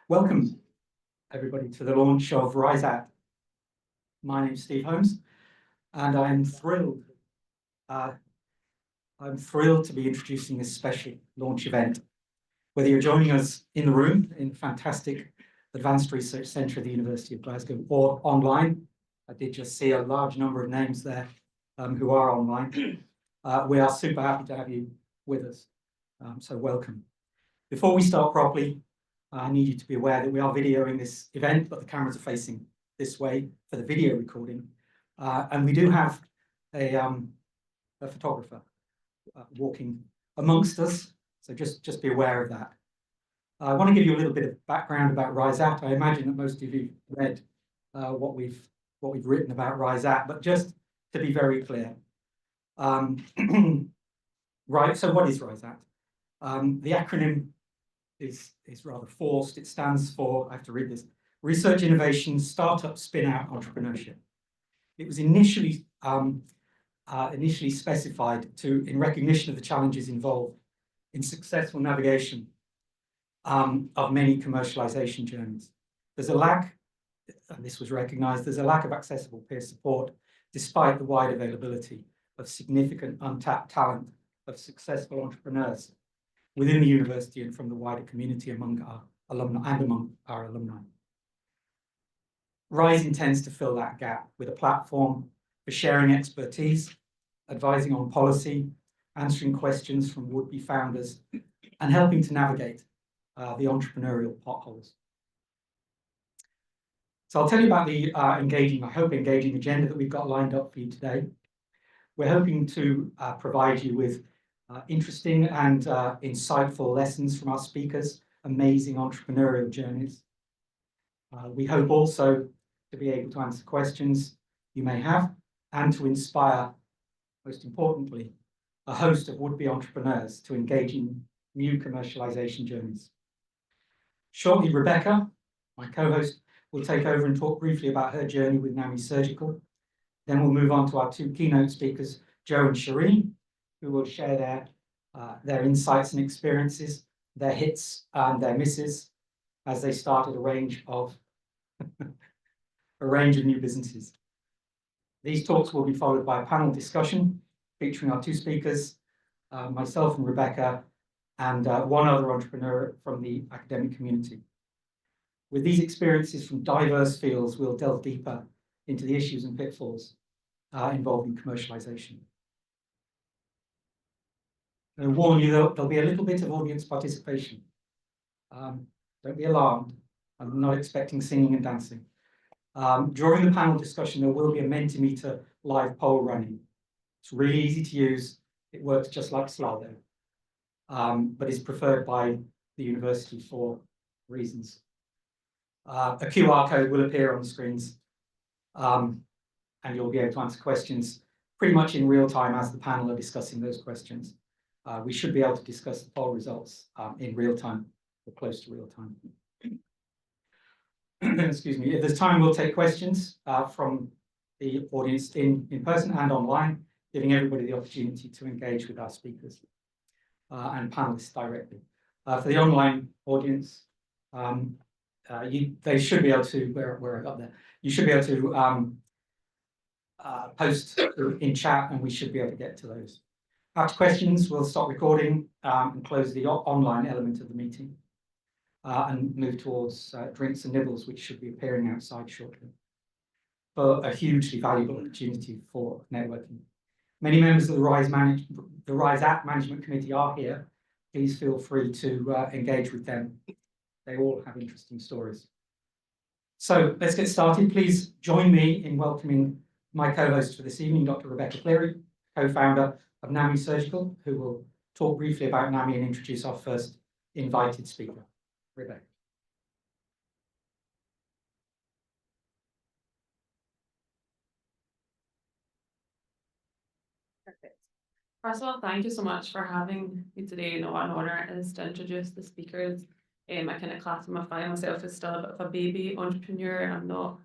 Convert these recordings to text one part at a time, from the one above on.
Welcome, everybody, to the launch of RiseAt. My name is Steve Holmes, and I'm thrilled to be introducing this special launch event. Whether you're joining us in the room in the fantastic Advanced Research Centre of the University of Glasgow or online, I did just see a large number of names there who are online. We are super happy to have you with us, so welcome. Before we start properly, I need you to be aware that we are videoing this event, but the cameras are facing this way for the video recording. And we do have a photographer walking amongst us, so just be aware of that. I want to give you a little bit of background about RiseAt. I imagine that most of you read what we've written about RiseAt, but just to be very clear. Right, so what is RiseAt? The acronym is rather forced. It stands for, I have to read this, Research Innovation Startup Spin-Out Entrepreneurship. It was initially specified in recognition of the challenges involved in successful navigation of many commercialization journeys. There's a lack, and this was recognized, there's a lack of accessible peer support despite the wide availability of significant untapped talent of successful entrepreneurs within the university and from the wider community among our alumni. RISE intends to fill that gap with a platform for sharing expertise, advising on policy, answering questions from would-be founders, and helping to navigate the entrepreneurial potholes. So I'll tell you about the engaging agenda that we've got lined up for you today. We're hoping to provide you with interesting and insightful lessons from our speakers, amazing entrepreneurial journeys. We hope also to be able to answer questions you may have and to inspire, most importantly, a host of would-be entrepreneurs to engage in new commercialization journeys. Shortly, Rebecca, my co-host, will take over and talk briefly about her journey with NAMI Surgical. Then we'll move on to our two keynote speakers, Joe and Shireen, who will share their insights and experiences, their hits and their misses, as they started a range of new businesses. These talks will be followed by a panel discussion featuring our two speakers, myself and Rebecca, and one other entrepreneur from the academic community. With these experiences from diverse fields, we'll delve deeper into the issues and pitfalls involving commercialization. I warn you, there'll be a little bit of audience participation. Don't be alarmed. I'm not expecting singing and dancing. During the panel discussion, there will be a Mentimeter live poll running. It's really easy to use. It works just like Slido, but is preferred by the university for reasons. A QR code will appear on the screens, and you'll be able to answer questions pretty much in real time as the panel are discussing those questions. We should be able to discuss the poll results in real time or close to real time. Excuse me. If there's time, we'll take questions from the audience in person and online, giving everybody the opportunity to engage with our speakers and panelists directly. For the online audience, they should be able to, where I got there, you should be able to post in chat and we should be able to get to those. After questions, we'll stop recording and close the online element of the meeting and move towards drinks and nibbles, which should be appearing outside shortly, for a hugely valuable opportunity for networking. Many members of the RiseAt Management Committee are here. Please feel free to engage with them. They all have interesting stories. So let's get started. Please join me in welcoming my co-host for this evening, Dr. Rebecca Cleary, co-founder of NAMI Surgical, who will talk briefly about NAMI and introduce our first invited speaker. Rebecca. Perfect. First of all, thank you so much for having me today. An honor it is to introduce the speakers. I kind of classify myself as still a bit of a baby entrepreneur. I'm not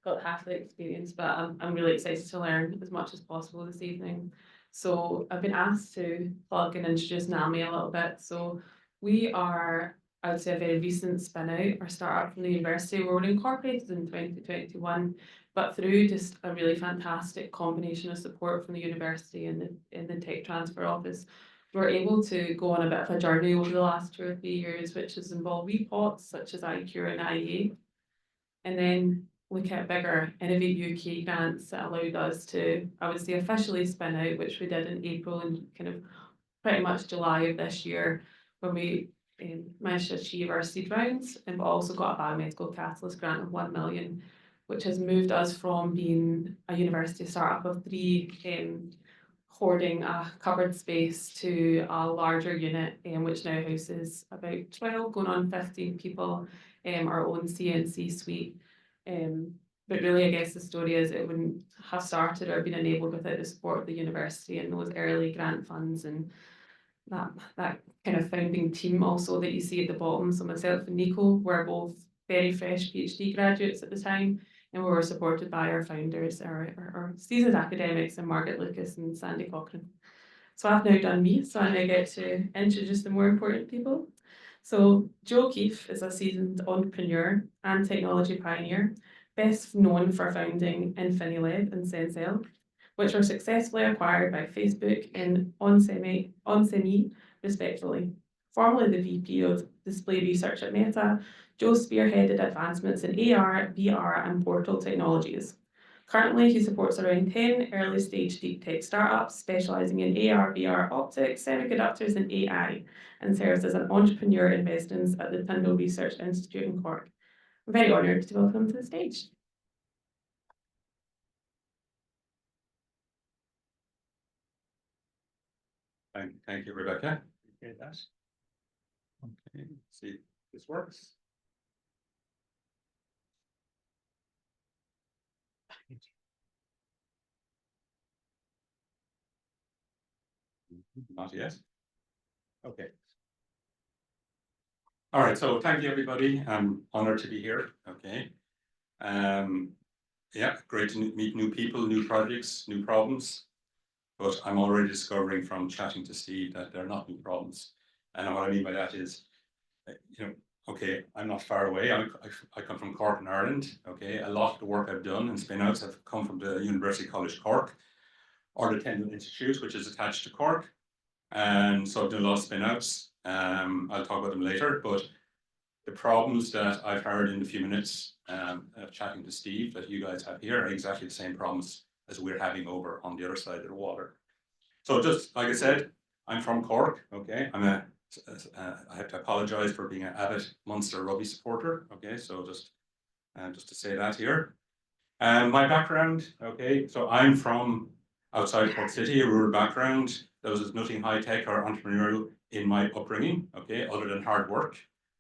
got half the experience, but I'm really excited to learn as much as possible this evening. So I've been asked to plug and introduce NAMI a little bit. So we are I would say a very recent spin out or startup from the university. We were incorporated in 2021, but through just a really fantastic combination of support from the university and the tech transfer office, we were able to go on a bit of a journey over the last 2 or 3 years, which has involved repots such as ICure and IEA, and then look at bigger Innovate UK grants that allowed us to, I would say, officially spin out, which we did in April and kind of pretty much July of this year, when we managed to achieve our seed rounds, and we've also got a biomedical catalyst grant of 1 million, which has moved us from being a university startup of 3 hoarding a cupboard space to a larger unit, which now houses about 12, going on 15 people, our own CNC suite. But really, I guess the story is it wouldn't have started or been enabled without the support of the university and those early grant funds and that kind of founding team also that you see at the bottom. So myself and Nico were both very fresh PhD graduates at the time, and we were supported by our founders, our seasoned academics, and Margaret Lucas and Sandy Cochrane. So I've now done me, so I now get to introduce the more important people. So Joe Keefe is a seasoned entrepreneur and technology pioneer, best known for founding InfiniLab and Sensel, which were successfully acquired by Facebook and onsemi, respectively. Formerly the VP of Display Research at Meta, Joe spearheaded advancements in AR, VR, and portal technologies. Currently, he supports around 10 early-stage deep tech startups specializing in AR, VR, optics, semiconductors, and AI, and serves as an entrepreneur in residence at the Tyndall Research Institute in Cork. I'm very honoured to welcome him to the stage. Thank you, Rebecca. Appreciate that. Okay, let's see if this works. Not yet. Okay. All right, so thank you, everybody. I'm honored to be here. Okay. Yeah, great to meet new people, new projects, new problems. But I'm already discovering from chatting to Steve that they're not new problems. And what I mean by that is, okay, I'm not far away. I come from Cork in Ireland. Okay, a lot of the work I've done and spin-outs have come from the University College Cork, or the Tyndall Institute, which is attached to Cork. And so I've done a lot of spin-outs. I'll talk about them later, but the problems that I've heard in a few minutes of chatting to Steve that you guys have here are exactly the same problems as we're having over on the other side of the water. So just like I said, I'm from Cork. Okay, I have to apologise for being an avid Munster rugby supporter. Okay, so just to say that here. My background. Okay, so I'm from outside Cork City, a rural background. There was nothing high tech or entrepreneurial in my upbringing. Okay, other than hard work.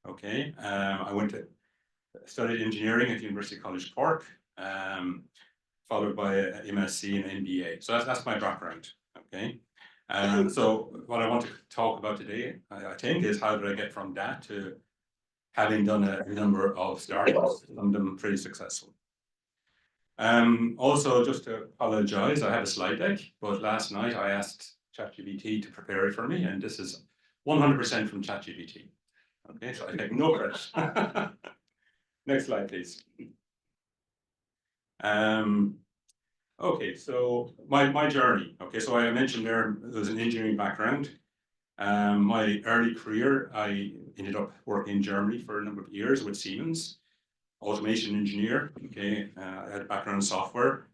Okay, I went to studied engineering at University College Cork, followed by an MSc and MBA. So that's my background. Okay, so what I want to talk about today, I think, is how did I get from that to having done a number of startups, some of them pretty successful. Also, just to apologize, I have a slide deck, but last night I asked ChatGPT to prepare it for me, and this is 100% from ChatGPT. Okay, so I take no credit. Next slide, please. Okay, so my journey. Okay, so I mentioned there was an engineering background. My early career, I ended up working in Germany for a number of years with Siemens, automation engineer. Okay, I had a background in software.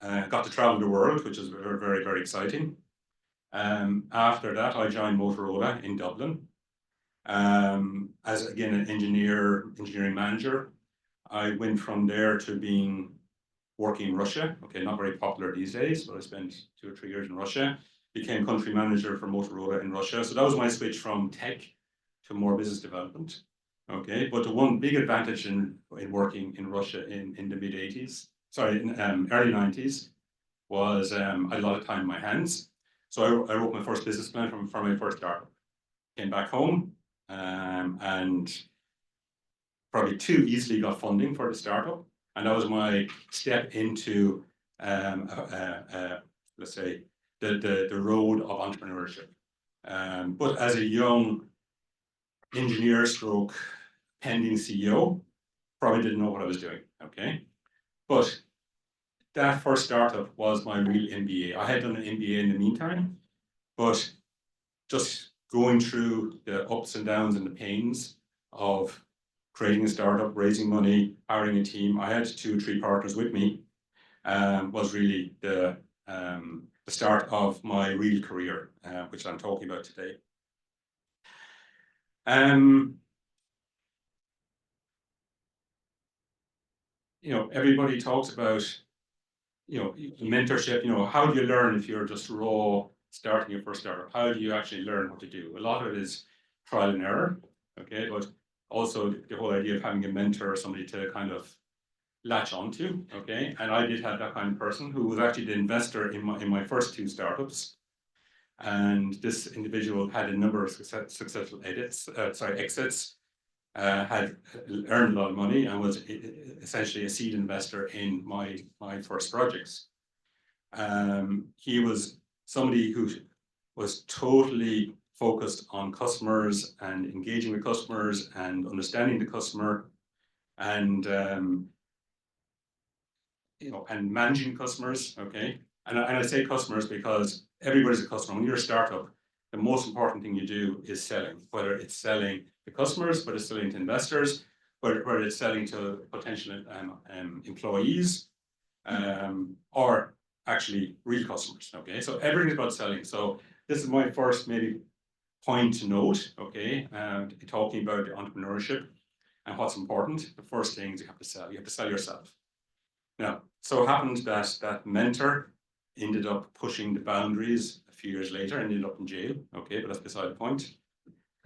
Got to travel the world, which is very, very, very exciting. After that, I joined Motorola in Dublin. As again an engineering manager. I went from there to working in Russia. Okay, not very popular these days, but I spent 2 or 3 years in Russia. Became country manager for Motorola in Russia. So that was my switch from tech to more business development. Okay, but the one big advantage in working in Russia in the mid 80s, sorry, in early 90s, was I had a lot of time in my hands. So I wrote my first business plan for my first startup. Came back home and probably too easily got funding for the startup. And that was my step into, let's say, the road of entrepreneurship. But as a young engineer stroke pending CEO, probably didn't know what I was doing, okay? But that first startup was my real MBA. I had done an MBA in the meantime, but just going through the ups and downs and the pains of creating a startup, raising money, hiring a team. I had 2 or 3 partners with me, was really the start of my real career, which I'm talking about today. You know, everybody talks about, you know, mentorship. You know, how do you learn if you're just raw starting your first startup? How do you actually learn what to do? A lot of it is trial and error, okay? But also the whole idea of having a mentor or somebody to kind of latch onto, okay? And I did have that kind of person who was actually the investor in my first 2 startups. And this individual had a number of successful exits, had earned a lot of money, and was essentially a seed investor in my first projects. He was somebody who was totally focused on customers and engaging with customers and understanding the customer, and you know, and managing customers, okay? And I say customers because everybody's a customer. When you're a startup, the most important thing you do is selling, whether it's selling to customers, whether it's selling to investors, whether it's selling to potential employees, or actually real customers, okay? So everything's about selling. So this is my first maybe point to note, okay? Talking about entrepreneurship and what's important. The first thing is you have to sell. You have to sell yourself. Now, so it happened that that mentor ended up pushing the boundaries a few years later and ended up in jail. Okay, but that's beside the point.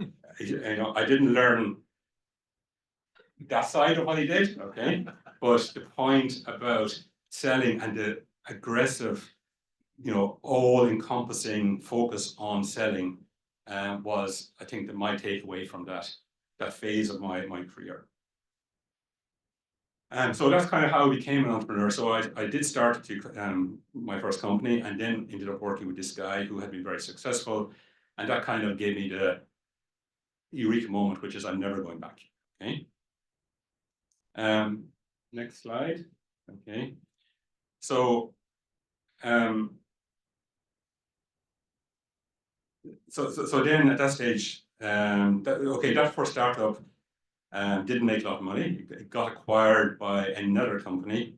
I didn't learn that side of what he did. Okay, but the point about selling and the aggressive, you know, all-encompassing focus on selling was, I think, my takeaway from that phase of my career. So that's kind of how I became an entrepreneur. So I did start my first company, and then ended up working with this guy who had been very successful. And that kind of gave me the eureka moment, which is I'm never going back. Okay. Next slide. Okay. So, so then at that stage, that first startup didn't make a lot of money. It got acquired by another company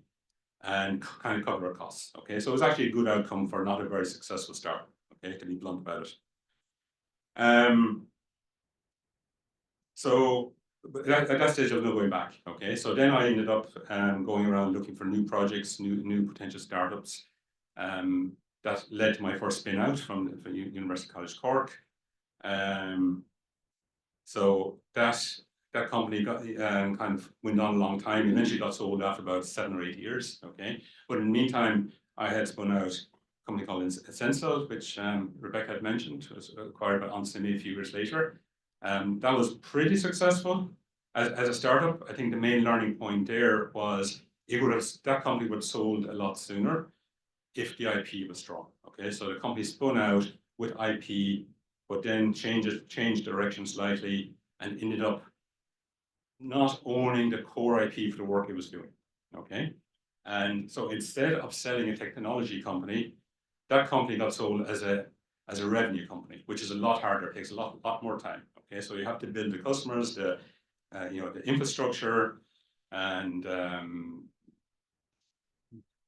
and kind of cover our costs. Okay, so it was actually a good outcome for not a very successful startup. Okay, to be blunt about it. So at that stage, there was no going back. Okay, so then I ended up going around looking for new projects, new potential startups. That led to my first spin out from University College Cork. So that company got kind of went on a long time. Eventually got sold after about 7 or 8 years. Okay, but in the meantime, I had spun out a company called Essential, which Rebecca had mentioned, was acquired by Onsemi a few years later. That was pretty successful as a startup. I think the main learning point there was that company would have sold a lot sooner if the IP was strong. Okay, so the company spun out with IP, but then changed direction slightly and ended up not owning the core IP for the work it was doing. Okay, and so instead of selling a technology company, that company got sold as a revenue company, which is a lot harder. It takes a lot more time. Okay, so you have to build the customers, the infrastructure, and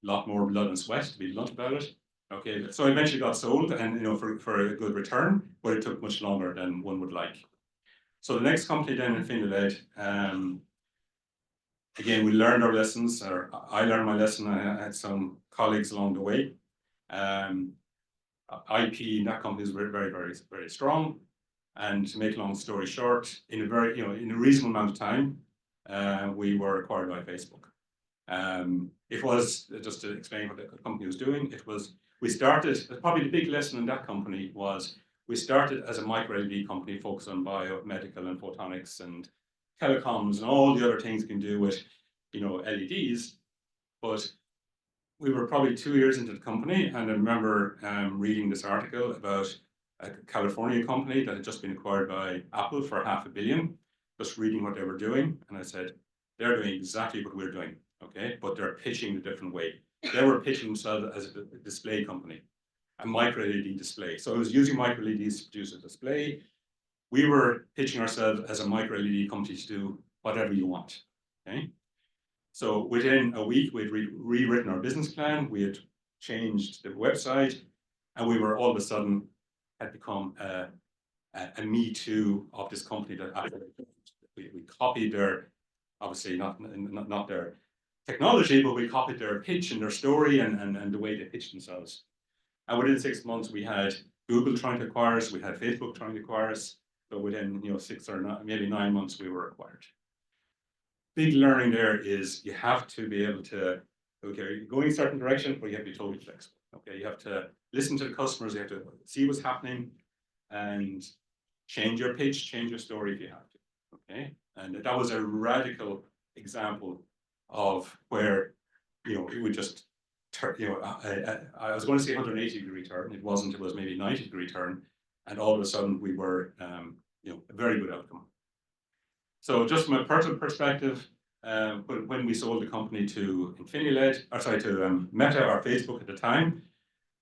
lot more blood and sweat, to be blunt about it. Okay, so eventually got sold, and for a good return, but it took much longer than one would like. So the next company then in Finland, again, we learned our lessons, or I learned my lesson. I had some colleagues along the way. IP in that company is very, very, very, very strong. And to make a long story short, in a reasonable amount of time, we were acquired by Facebook. It was, just to explain what the company was doing, we started, probably the big lesson in that company was, we started as a micro LED company focused on biomedical and photonics and telecoms and all the other things you can do with, LEDs. But we were probably 2 years into the company, and I remember reading this article about a California company that had just been acquired by Apple for $500 million, just reading what they were doing. And I said, they're doing exactly what we're doing, okay? But they're pitching a different way. They were pitching themselves as a display company, a micro LED display. So it was using micro LEDs to produce a display. We were pitching ourselves as a micro LED company to do whatever you want, okay? So within a week, we'd rewritten our business plan, we had changed the website, and we were all of a sudden had become a me too of this company that we copied their, obviously not their technology, but we copied their pitch and their story and the way they pitched themselves. And within 6 months, we had Google trying to acquire us, we had Facebook trying to acquire us. So within 6 or maybe 9 months, we were acquired. Big learning there is you have to be able to, okay, you're going a certain direction, but you have to be totally flexible. Okay, you have to listen to the customers, you have to see what's happening and change your pitch, change your story if you have to. Okay, and that was a radical example of where, it would just turn, I was going to say 180-degree turn, it wasn't, it was maybe 90-degree turn, and all of a sudden we were, a very good outcome. So just from a personal perspective, when we sold the company to Meta or Facebook at the time,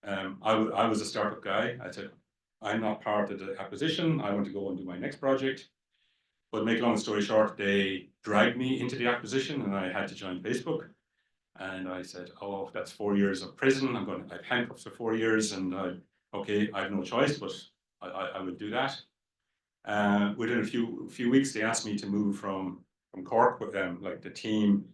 I was a startup guy. I said, I'm not part of the acquisition. I want to go and do my next project. But make a long story short, they dragged me into the acquisition and I had to join Facebook. And I said, oh, that's 4 years of prison. I've handcuffs for 4 years and okay, I have no choice, but I would do that. Within a few weeks, they asked me to move from Cork with them, like the team,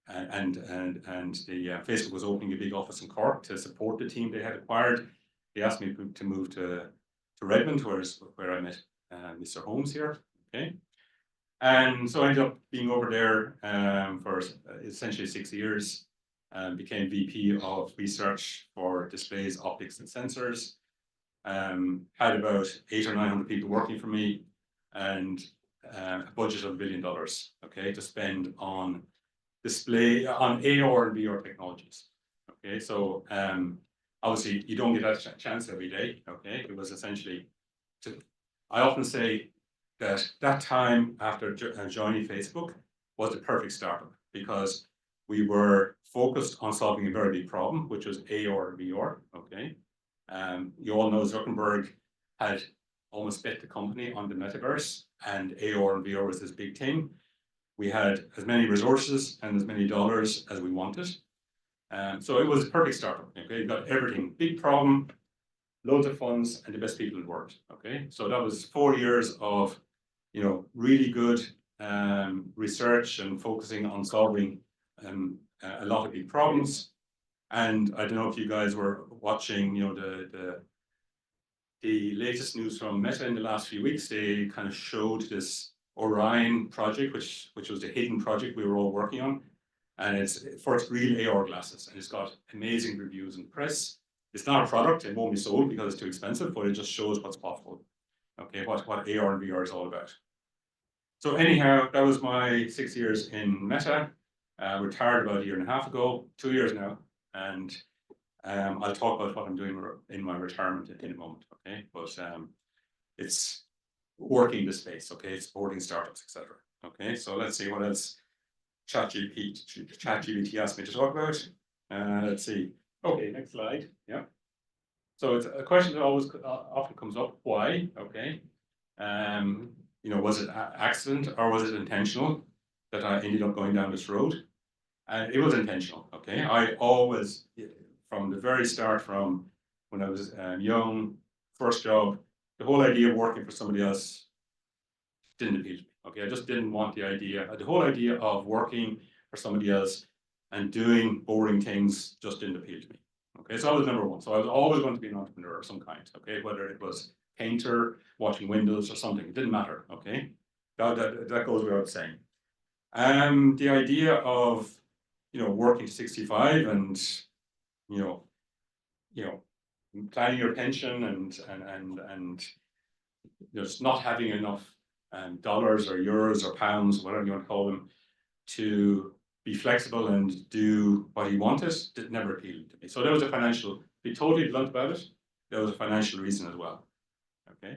and the Facebook was opening a big office in Cork to support the team they had acquired. They asked me to move to Redmond, where I met Mr. Holmes here. Okay, and so I ended up being over there for essentially 6 years, and became VP of research for displays, optics, and sensors. Had about 800 or 900 people working for me, and a budget of $1 billion, okay, to spend on display, on AR and VR technologies. Okay, so obviously you don't get that chance every day. Okay, it was essentially, I often say that time after joining Facebook was the perfect startup because we were focused on solving a very big problem, which was AR and VR. Okay. You all know Zuckerberg had almost bet the company on the metaverse, and AR and VR was this big thing. We had as many resources and as many dollars as we wanted. So it was a perfect startup. Okay, you got everything, big problem, loads of funds, and the best people in the world. Okay, so that was 4 years of, really good research and focusing on solving a lot of big problems. And I don't know if you guys were watching, the latest news from Meta in the last few weeks. They kind of showed this Orion project, which was the hidden project we were all working on. And it's for its real AR glasses. And it's got amazing reviews in press. It's not a product, it won't be sold because it's too expensive, but it just shows what's possible. Okay, what AR and VR is all about. So anyhow, that was my 6 years in Meta. Retired about 1.5 years ago, 2 years now. And I'll talk about what I'm doing in my retirement in a moment, okay? But it's working the space, okay? Supporting startups, etc. Okay, so let's see what else ChatGPT asked me to talk about. Let's see. Okay, next slide. Yeah. So it's a question that always often comes up. Why? Okay. Was it an accident or was it intentional that I ended up going down this road? It was intentional. Okay. I always, from the very start, from when I was young, first job, the whole idea of working for somebody else didn't appeal to me. Okay, I just didn't want the idea. The whole idea of working for somebody else and doing boring things just didn't appeal to me. Okay, so I was number one. So I was always going to be an entrepreneur of some kind. Okay, whether it was painter, watching windows, or something, it didn't matter. Okay, that goes without saying. The idea of working to 65 and planning your pension and just not having enough dollars or euros or pounds, whatever you want to call them, to be flexible and do what he wanted, it never appealed to me. So there was a financial, to be totally blunt about it, there was a financial reason as well. Okay.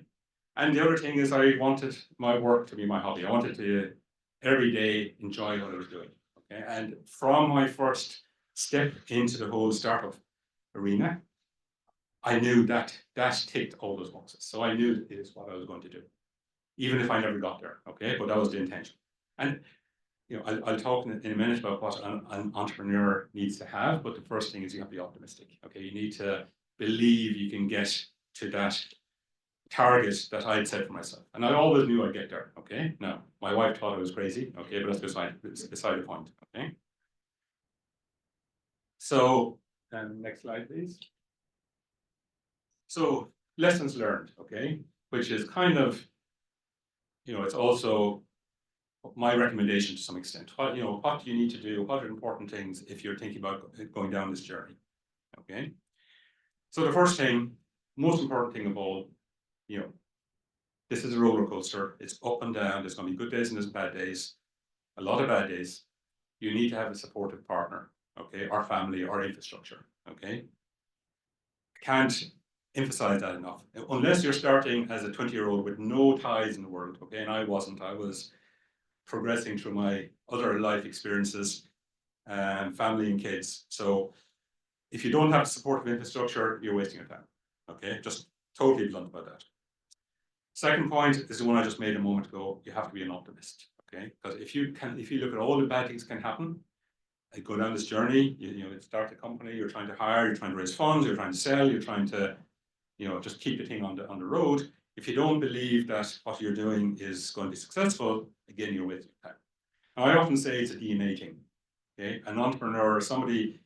And the other thing is I wanted my work to be my hobby. I wanted to every day enjoy what I was doing. Okay. And from my first step into the whole startup arena, I knew that that ticked all those boxes. So I knew it is what I was going to do, even if I never got there. Okay. But that was the intention. And I'll talk in a minute about what an entrepreneur needs to have, but the first thing is you have to be optimistic. Okay, you need to believe you can get to that target that I'd set for myself, and I always knew I'd get there. Okay, now my wife thought I was crazy. Okay, but that's beside the point. Okay, so next slide, please. So lessons learned. Okay, which is kind of it's also my recommendation to some extent. What do you need to do? What are important things if you're thinking about going down this journey? Okay. So the first thing, most important thing of all, this is a roller coaster. It's up and down. There's going to be good days and there's bad days. A lot of bad days. You need to have a supportive partner, okay, or family or infrastructure. Okay. Can't emphasize that enough. Unless you're starting as a 20-year-old with no ties in the world. Okay, and I wasn't. I was progressing through my other life experiences, family and kids. So if you don't have supportive infrastructure, you're wasting your time. Okay, just totally blunt about that. Second point is the one I just made a moment ago. You have to be an optimist. Okay, because if you look at all the bad things can happen, and go down this journey. You start a company. You're trying to hire. You're trying to raise funds. You're trying to sell. You're trying to, just keep the thing on the road. If you don't believe that what you're doing is going to be successful, again, you're wasting time. Now, I often say it's a DNA thing. Okay, an entrepreneur, somebody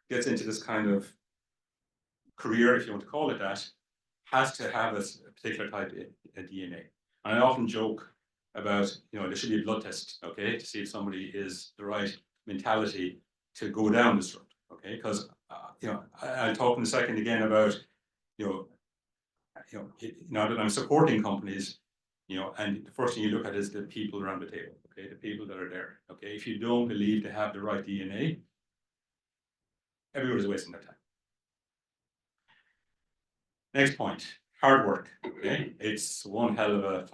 gets into this kind of career, if you want to call it that, has to have a particular type of DNA. And I often joke about, there should be a blood test, okay, to see if somebody is the right mentality to go down this road, okay? Because, I'll talk in a second again about, now that I'm supporting companies, and the first thing you look at is the people around the table, okay, the people that are there, okay? If you don't believe they have the right DNA, everybody's wasting their time. Next point, hard work. Okay, it's one hell of a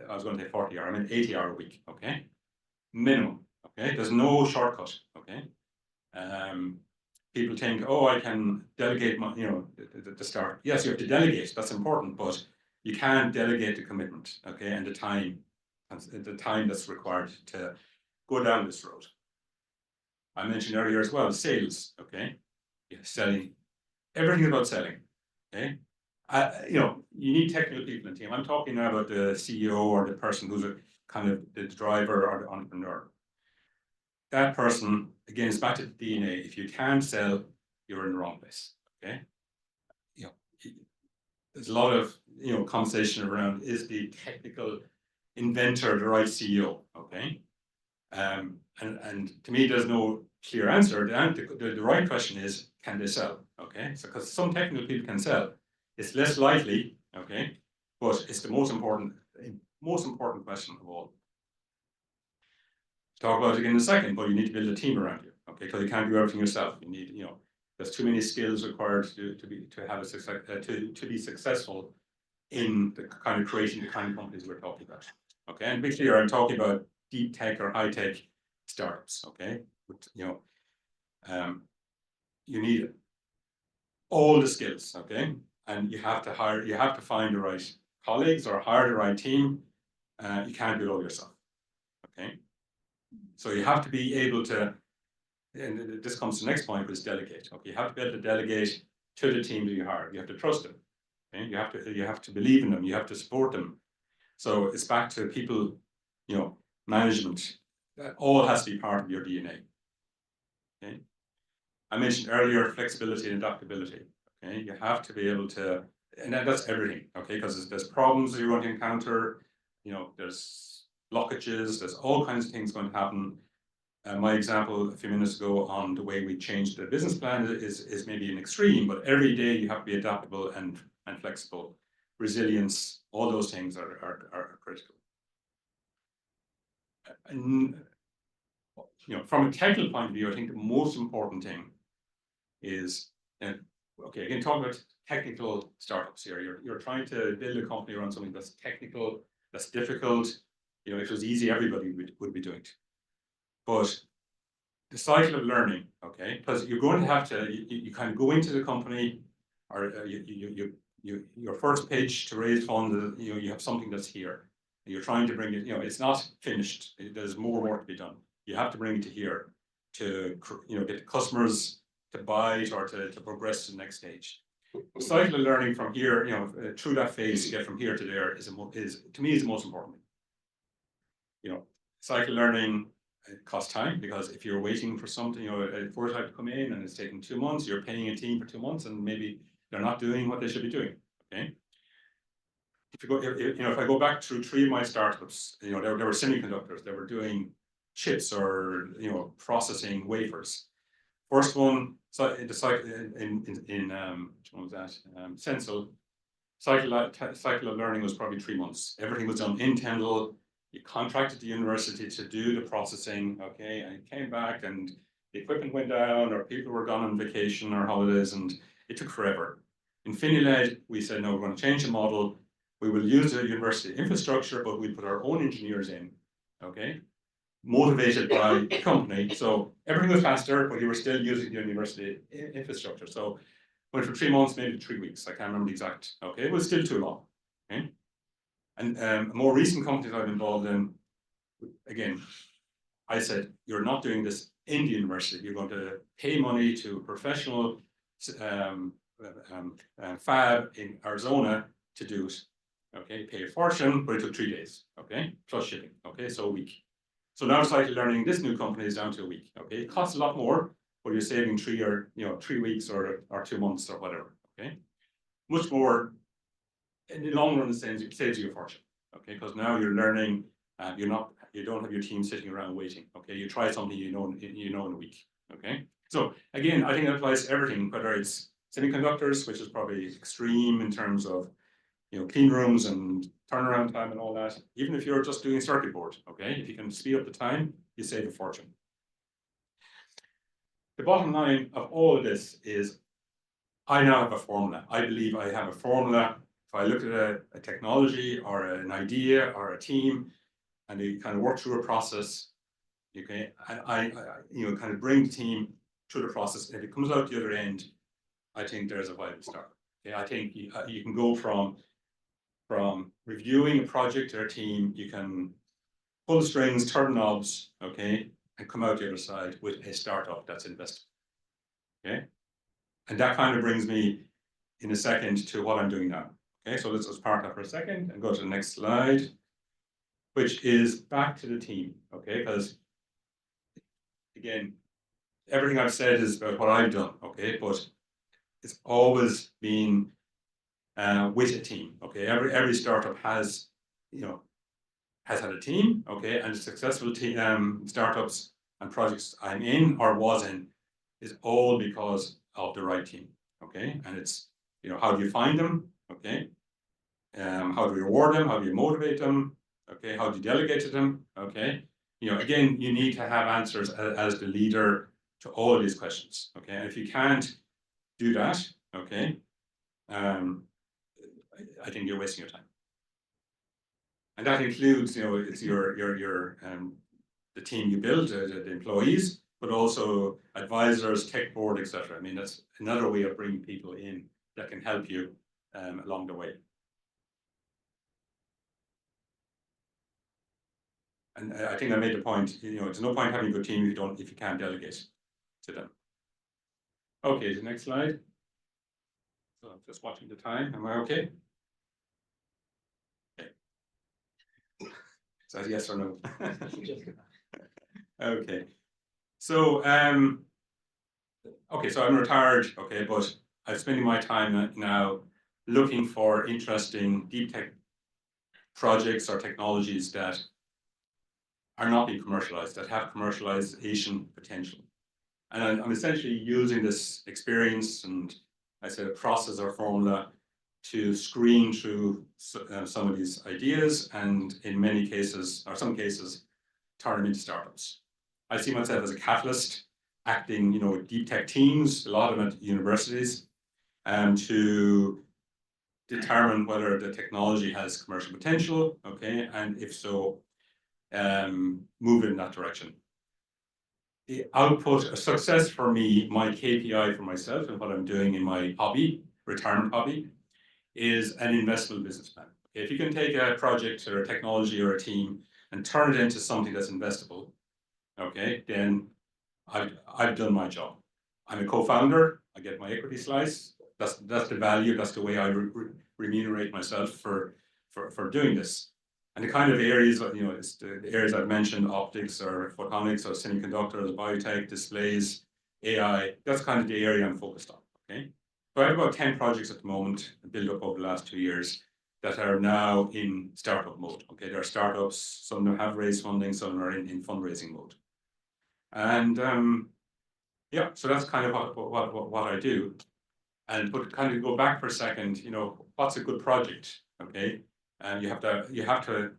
I was going to say 40-hour. I mean 80-hour a week. Okay, minimum. Okay, there's no shortcut. Okay, people think, oh, I can delegate my, the start. Yes, you have to delegate. That's important, but you can't delegate the commitment. Okay, and the time that's required to go down this road. I mentioned earlier as well, sales. Okay, selling. Everything about selling. Okay. You need technical people in the team. I'm talking now about the CEO or the person who's a kind of the driver or the entrepreneur. That person, again, is back to the DNA. If you can't sell, you're in the wrong place. Okay. There's a lot of conversation around, is the technical inventor the right CEO? Okay. And to me, there's no clear answer. The right question is, can they sell? Okay. So because some technical people can sell, it's less likely, okay, but it's the most important question of all. Talk about it again in a second, but you need to build a team around you, okay, because you can't do everything yourself. You need, there's too many skills required to be successful in the kind of creating the kind of companies we're talking about. Okay, and be clear, I'm talking about deep tech or high tech startups. Okay, but, you need all the skills. Okay. And you have to find the right colleagues or hire the right team. You can't do it all yourself. Okay. So you have to be able to, and this comes to the next point, which is delegate. Okay. You have to be able to delegate to the team that you hire. You have to trust them. Okay. You have to believe in them. You have to support them. So it's back to people, management. That all has to be part of your DNA. Okay. I mentioned earlier flexibility and adaptability. Okay. You have to be able to, and that's everything, okay, because there's problems that you're going to encounter, there's blockages, there's all kinds of things going to happen. My example a few minutes ago on the way we changed the business plan is maybe an extreme, but every day you have to be adaptable and flexible. Resilience, all those things are critical. And, from a technical point of view, I think the most important thing is okay, again, talking about technical startups here. You're trying to build a company around something that's technical, that's difficult. You know, if it was easy, everybody would be doing it. But the cycle of learning, okay, because you're going to have to, you kind of go into the company, or your first pitch to raise funds, you know, you have something that's here. And you're trying to bring it, you know, it's not finished. There's more work to be done. You have to bring it to here to, you know, get customers to buy it or to progress to the next stage. The cycle of learning from here, you know, through that phase to get from here to there is to me is the most important. You know, cycle learning costs time, because if you're waiting for something, you know, a prototype to come in and it's taking 2 months, you're paying a team for 2 months and maybe they're not doing what they should be doing. Okay. If you go, you know, if I go back through 3 of my startups, you know, they were semiconductors, they were doing chips or, you know, processing wafers. First one, so the cycle in what was that? Sensel, cycle of learning was probably 3 months. Everything was done in Tyndall. You contracted the university to do the processing, okay, and it came back and the equipment went down, or people were gone on vacation or holidays, and it took forever. In Finiled, we said, no, we're going to change the model. We will use the university infrastructure, but we put our own engineers in, okay, motivated by the company. So everything was faster, but you were still using the university infrastructure. So went for 3 months, maybe 3 weeks. I can't remember the exact. Okay, it was still too long. Okay, and more recent companies I've been involved in, again, I said, you're not doing this in the university. You're going to pay money to a professional fab in Arizona to do it. Okay, pay a fortune, but it took 3 days. Okay, plus shipping. Okay, so a week. So now cycle learning, this new company is down to a week. Okay, it costs a lot more, but you're saving 3 weeks or 2 months or whatever. Okay, much more in the long run. It saves you a fortune. Okay, because now you're learning. You don't have your team sitting around waiting. Okay, you try something you know in a week. Okay, so again, I think that applies to everything, whether it's semiconductors, which is probably extreme in terms of, you know, clean rooms and turnaround time and all that. Even if you're just doing circuit board, okay, if you can speed up the time, you save a fortune. The bottom line of all of this is, I now have a formula. I believe I have a formula. If I look at a technology or an idea or a team, and they kind of work through a process, okay, and I you know, kind of bring the team through the process. If it comes out the other end, I think there's a viable start. Okay, I think you can go from reviewing a project or a team, you can pull strings, turn knobs, okay, and come out the other side with a startup that's invested. Okay, and that kind of brings me in a second to what I'm doing now. Okay, so let's just park that for a second and go to the next slide, which is back to the team. Okay, because again, everything I've said is about what I've done. Okay, but it's always been with a team. Okay, every startup has, you know, has had a team. Okay, and the successful team, startups and projects I'm in or was in is all because of the right team. Okay, and it's, you know, how do you find them? Okay, how do you reward them? How do you motivate them? Okay, how do you delegate to them? Okay, you know, again, you need to have answers as the leader to all of these questions. Okay, and if you can't do that, okay, I think you're wasting your time. And that includes, you know, it's your the team you build, the employees, but also advisors, tech board, etc. I mean, that's another way of bringing people in that can help you along the way. And I think I made the point, you know, there's no point having a good team if you can't delegate to them. Okay, the next slide. So I'm just watching the time. Am I okay? Okay. Is that yes or no? Okay. So okay, so I'm retired, okay, but I'm spending my time now looking for interesting deep tech projects or technologies that are not being commercialized, that have commercialization potential. And I'm essentially using this experience and, I said, a process or formula to screen through some of these ideas, and in many cases, or some cases, turn them into startups. I see myself as a catalyst, acting, you know, with deep tech teams, a lot of them at universities, to determine whether the technology has commercial potential, okay, and if so, move in that direction. The output, a success for me, my KPI for myself and what I'm doing in my hobby, retirement hobby, is an investable business plan. If you can take a project or a technology or a team and turn it into something that's investable, okay, then I've done my job. I'm a co-founder. I get my equity slice. That's the value. That's the way I remunerate myself for doing this. And the kind of areas, it's the areas I've mentioned: optics or photonics or semiconductors, biotech, displays, AI. That's kind of the area I'm focused on. Okay, so I have about 10 projects at the moment, built up over the last 2 years, that are now in startup mode. Okay, there are startups. Some of them have raised funding. Some of them are in fundraising mode. And yeah, so that's kind of what I do. And but kind of go back for a second, what's a good project? Okay, and you have to.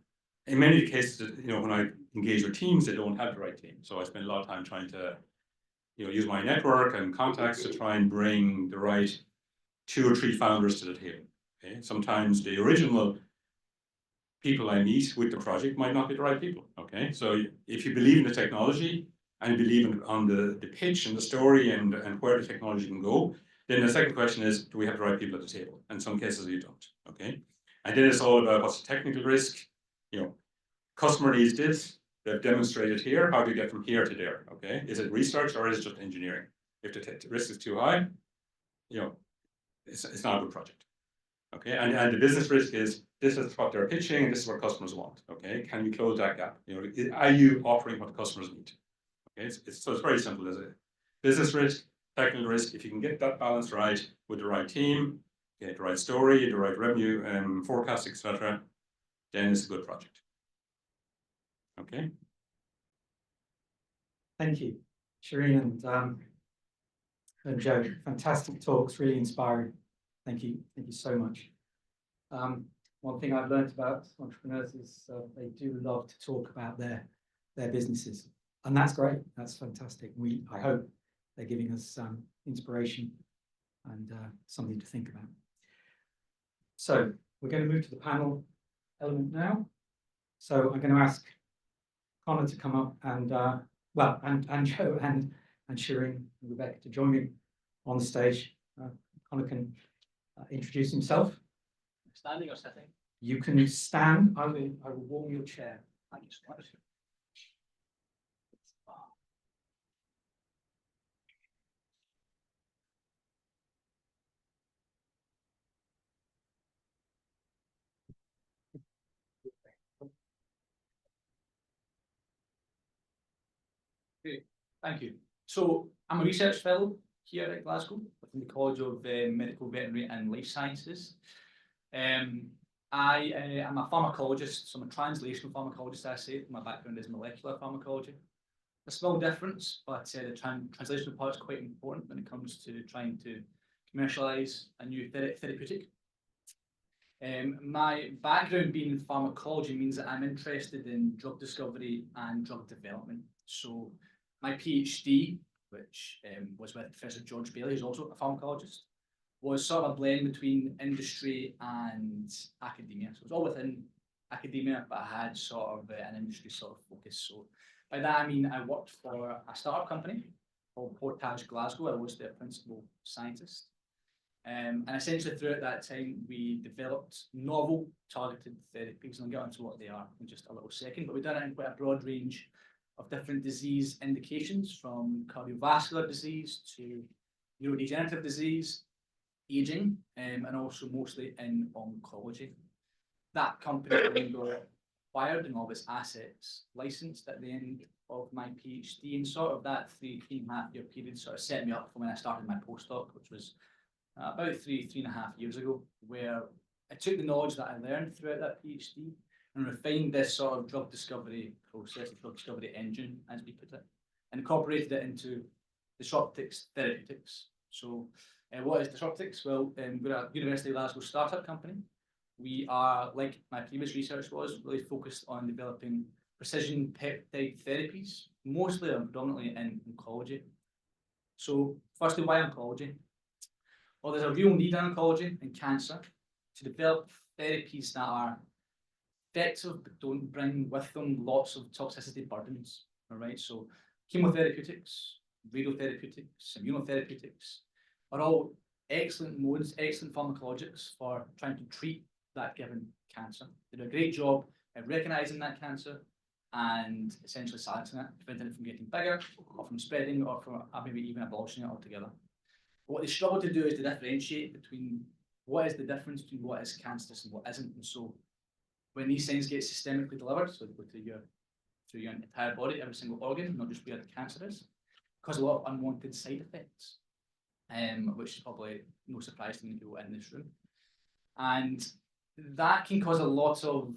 In many cases, when I engage with teams, they don't have the right team. So I spend a lot of time trying to, use my network and contacts to try and bring the right 2 or 3 founders to the table. Okay, sometimes the original people I meet with the project might not be the right people. Okay, so if you believe in the technology and believe on the pitch and the story and where the technology can go, then the second question is, do we have the right people at the table? In some cases, you don't. Okay, and then it's all about what's the technical risk. Customer needs this. They've demonstrated here. How do you get from here to there? Okay, is it research or is it just engineering? If the risk is too high, it's not a good project. Okay, and the business risk is, this is what they're pitching and this is what customers want. Okay, can you close that gap? Are you offering what the customers need? Okay, so it's very simple, is it? Business risk, technical risk. If you can get that balance right with the right team, get the right story, the right revenue forecast, etc., then it's a good project. Okay. Thank you, Shireen and Joe. Fantastic talks, really inspiring. Thank you so much. One thing I've learned about entrepreneurs is they do love to talk about their businesses, and that's great. That's fantastic. I hope they're giving us some inspiration and something to think about. So we're going to move to the panel element now. So I'm going to ask Connor to come up and and Joe and Shireen and Rebecca to join me on the stage. Connor can introduce himself. Standing or sitting? You can stand. I will warm your chair. Thank you so much. Okay, thank you. So I'm a research fellow here at Glasgow within the College of Medical, Veterinary and Life Sciences. I am a pharmacologist, so I'm a translational pharmacologist, I say. My background is molecular pharmacology. A small difference, but the translational part is quite important when it comes to trying to commercialise a new therapeutic. My background being in pharmacology means that I'm interested in drug discovery and drug development. So my PhD, which was with Professor George Bailey, who's also a pharmacologist, was sort of a blend between industry and academia. So it was all within academia, but I had sort of an industry sort of focus. So by that I mean I worked for a startup company called Portage Glasgow. I was their principal scientist. And essentially throughout that time, we developed novel targeted therapies, and I'll get onto what they are in just a little second, but we've done it in quite a broad range of different disease indications, from cardiovascular disease to neurodegenerative disease, aging, and also mostly in oncology. That company got acquired and all of its assets licensed at the end of my PhD, and sort of that 3.5 year period sort of set me up for when I started my postdoc, which was about 3.5 years ago, where I took the knowledge that I learned throughout that PhD and refined this sort of drug discovery process, the drug discovery engine, as we put it, and incorporated it into Disruptix Therapeutics. So what is Disruptix? Well, we're a University of Glasgow startup company. We are, like my previous research was, really focused on developing precision peptide therapies, mostly and predominantly in oncology. So firstly, why oncology? Well, there's a real need in oncology and cancer to develop therapies that are effective but don't bring with them lots of toxicity burdens. All right, so chemotherapeutics, radiotherapeutics, immunotherapeutics are all excellent modes, excellent pharmacologics for trying to treat that given cancer. They do a great job at recognizing that cancer and essentially silencing it, preventing it from getting bigger or from spreading or from maybe even abolishing it altogether. But what they struggle to do is to differentiate between what is the difference between what is cancerous and what isn't. And so when these things get systemically delivered, so they go through your entire body, every single organ, not just where the cancer is, cause a lot of unwanted side effects, which is probably no surprise to many people in this room. And that can cause a lot of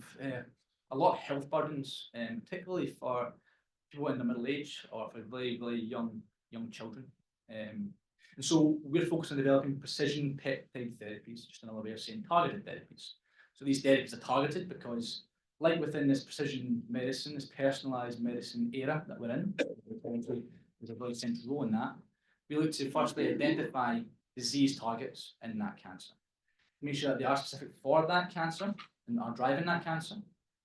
health burdens, particularly for people in the middle age or for very, very young children. And so we're focused on developing precision peptide therapies, just another way of saying targeted therapies. So these therapies are targeted because, like within this precision medicine, this personalized medicine era that we're in, there's a very central role in that. We look to firstly identify disease targets in that cancer, make sure that they are specific for that cancer and are driving that cancer,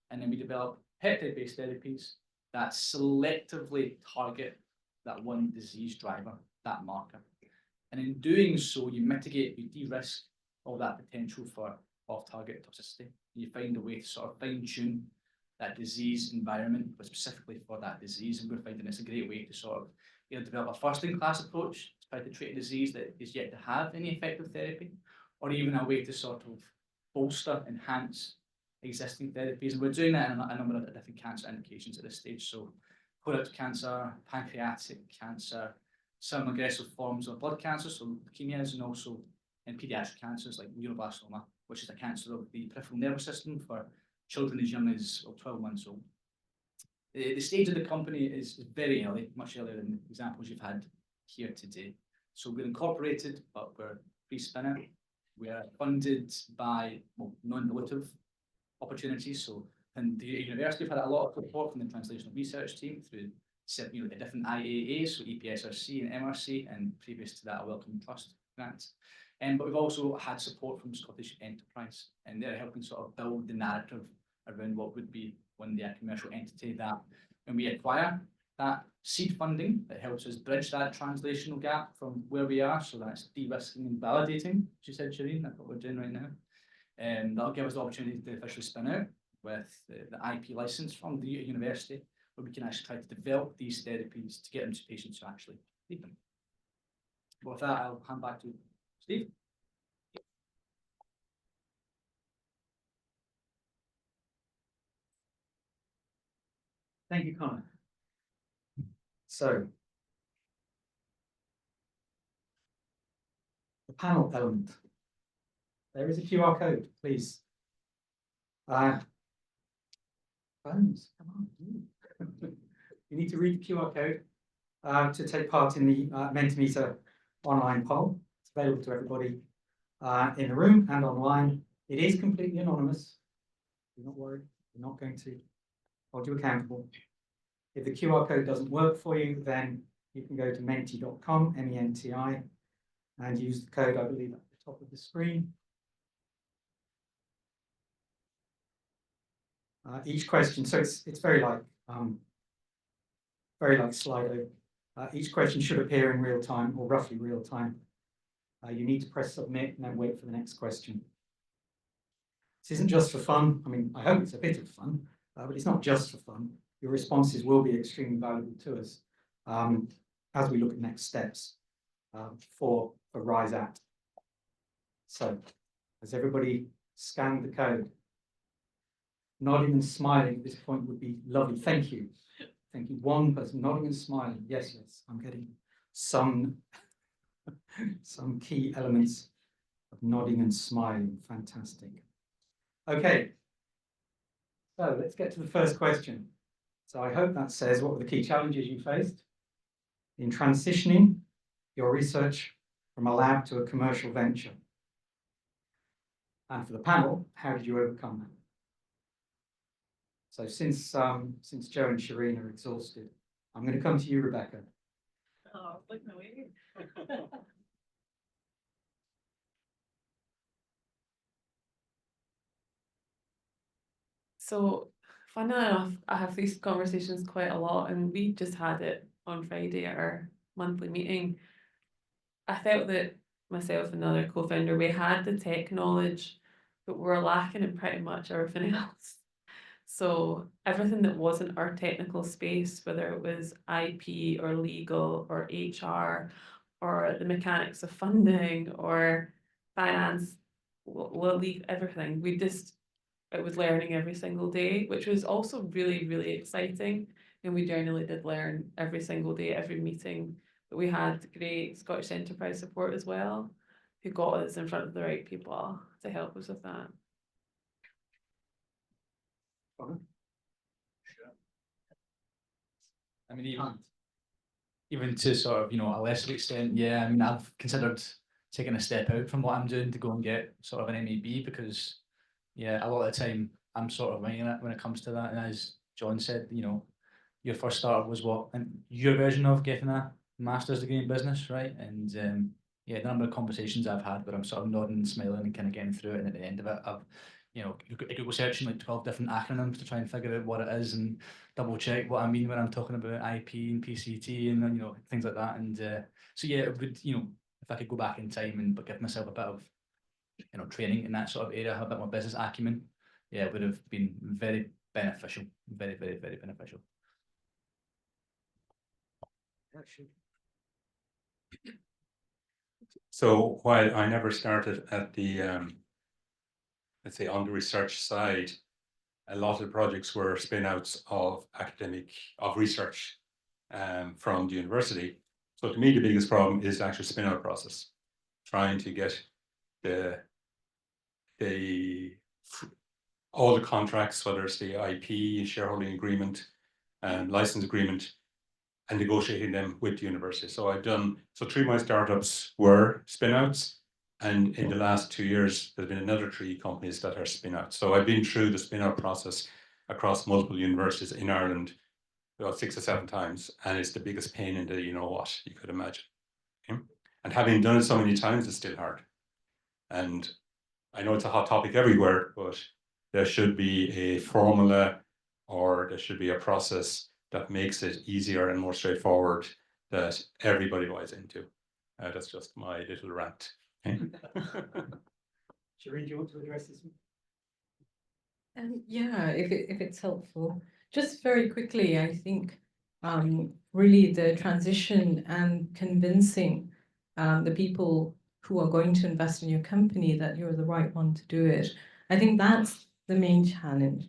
and then we develop peptide-based therapies that selectively target that one disease driver, that marker. And in doing so, you mitigate, you de-risk all that potential for off-target toxicity. You find a way to sort of fine-tune that disease environment, but specifically for that disease. And we're finding it's a great way to sort of either develop a first-in-class approach to try to treat a disease that is yet to have any effective therapy, or even a way to sort of bolster, enhance existing therapies. And we're doing that in a number of different cancer indications at this stage. So colorectal cancer, pancreatic cancer, some aggressive forms of blood cancer, so leukemias, and also in pediatric cancers like neuroblastoma, which is a cancer of the peripheral nervous system for children as young as 12 months old. The stage of the company is very early, much earlier than the examples you've had here today. So we're incorporated, but we're pre-spin-out. We are funded by non-dilutive opportunities. So in the university, we've had a lot of support from the translational research team through the different IAAs, so EPSRC and MRC, and previous to that, a Wellcome Trust grant. But we've also had support from Scottish Enterprise, and they're helping sort of build the narrative around what would be one day a commercial entity that when we acquire that seed funding, that helps us bridge that translational gap from where we are. So that's de-risking and validating, as you said, Shireen, that's what we're doing right now. And that'll give us the opportunity to officially spin out with the IP license from the university, where we can actually try to develop these therapies to get them to patients who actually need them. But with that, I'll hand back to Steve. Thank you, Connor. So, the panel element. There is a QR code, please. Phones, come on. You need to read the QR code to take part in the Mentimeter online poll. It's available to everybody in the room and online. It is completely anonymous. Do not worry, we're not going to hold you accountable. If the QR code doesn't work for you, then you can go to menti.com, MENTI, and use the code, I believe, at the top of the screen. Each question, so it's very like Slido. Each question should appear in real time, or roughly real time. You need to press submit and then wait for the next question. This isn't just for fun. I mean, I hope it's a bit of fun, but it's not just for fun. Your responses will be extremely valuable to us as we look at next steps for RISE-AT. So, has everybody scanned the code? Nodding and smiling at this point would be lovely. Thank you. Thank you. One person nodding and smiling. Yes, yes. I'm getting some key elements of nodding and smiling. Fantastic. Okay. So let's get to the first question. So I hope that says, what were the key challenges you faced in transitioning your research from a lab to a commercial venture? And for the panel, how did you overcome that? So since Joe and Shireen are exhausted, I'm going to come to you, Rebecca. Oh, look, no way. So, funnily enough, I have these conversations quite a lot, and we just had it on Friday at our monthly meeting. I felt that myself and another co-founder, we had the tech knowledge, but we're lacking in pretty much everything else. So everything that wasn't our technical space, whether it was IP or legal or HR or the mechanics of funding or finance, we'll leave everything. It was learning every single day, which was also really, really exciting. And we generally did learn every single day, every meeting. But we had great Scottish enterprise support as well, who got us in front of the right people to help us with that. Sure. I mean, even to sort of, a lesser extent, yeah, I mean, I've considered taking a step out from what I'm doing to go and get sort of an MEB because, yeah, a lot of the time I'm sort of winging it when it comes to that. And as John said, your first startup was what, and your version of getting a master's degree in business, right? And yeah, the number of conversations I've had where I'm sort of nodding and smiling and kind of getting through it, and at the end of it, I've Google searching like 12 different acronyms to try and figure out what it is and double check what I mean when I'm talking about IP and PCT and things like that. And so yeah, it would if I could go back in time and give myself a bit of training in that sort of area, have a bit more business acumen, yeah, it would have been very beneficial, very, very, very beneficial. So while I never started at the, let's say on the research side, a lot of the projects were spin-outs of research from the university. So to me, the biggest problem is the actual spin-out process, trying to get all the contracts, whether it's the IP, shareholding agreement, and license agreement, and negotiating them with the university. So three of my startups were spin-outs, and in the last 2 years, there's been another 3 companies that are spin-outs. So I've been through the spin-out process across multiple universities in Ireland about 6 or 7 times, and it's the biggest pain in the you could imagine. Okay? And having done it so many times, it's still hard. And I know it's a hot topic everywhere, but there should be a formula or there should be a process that makes it easier and more straightforward that everybody buys into. That's just my little rant. Okay? Shireen, do you want to address this? Yeah, if it's helpful, just very quickly, I think really the transition and convincing the people who are going to invest in your company that you're the right one to do it. I think that's the main challenge.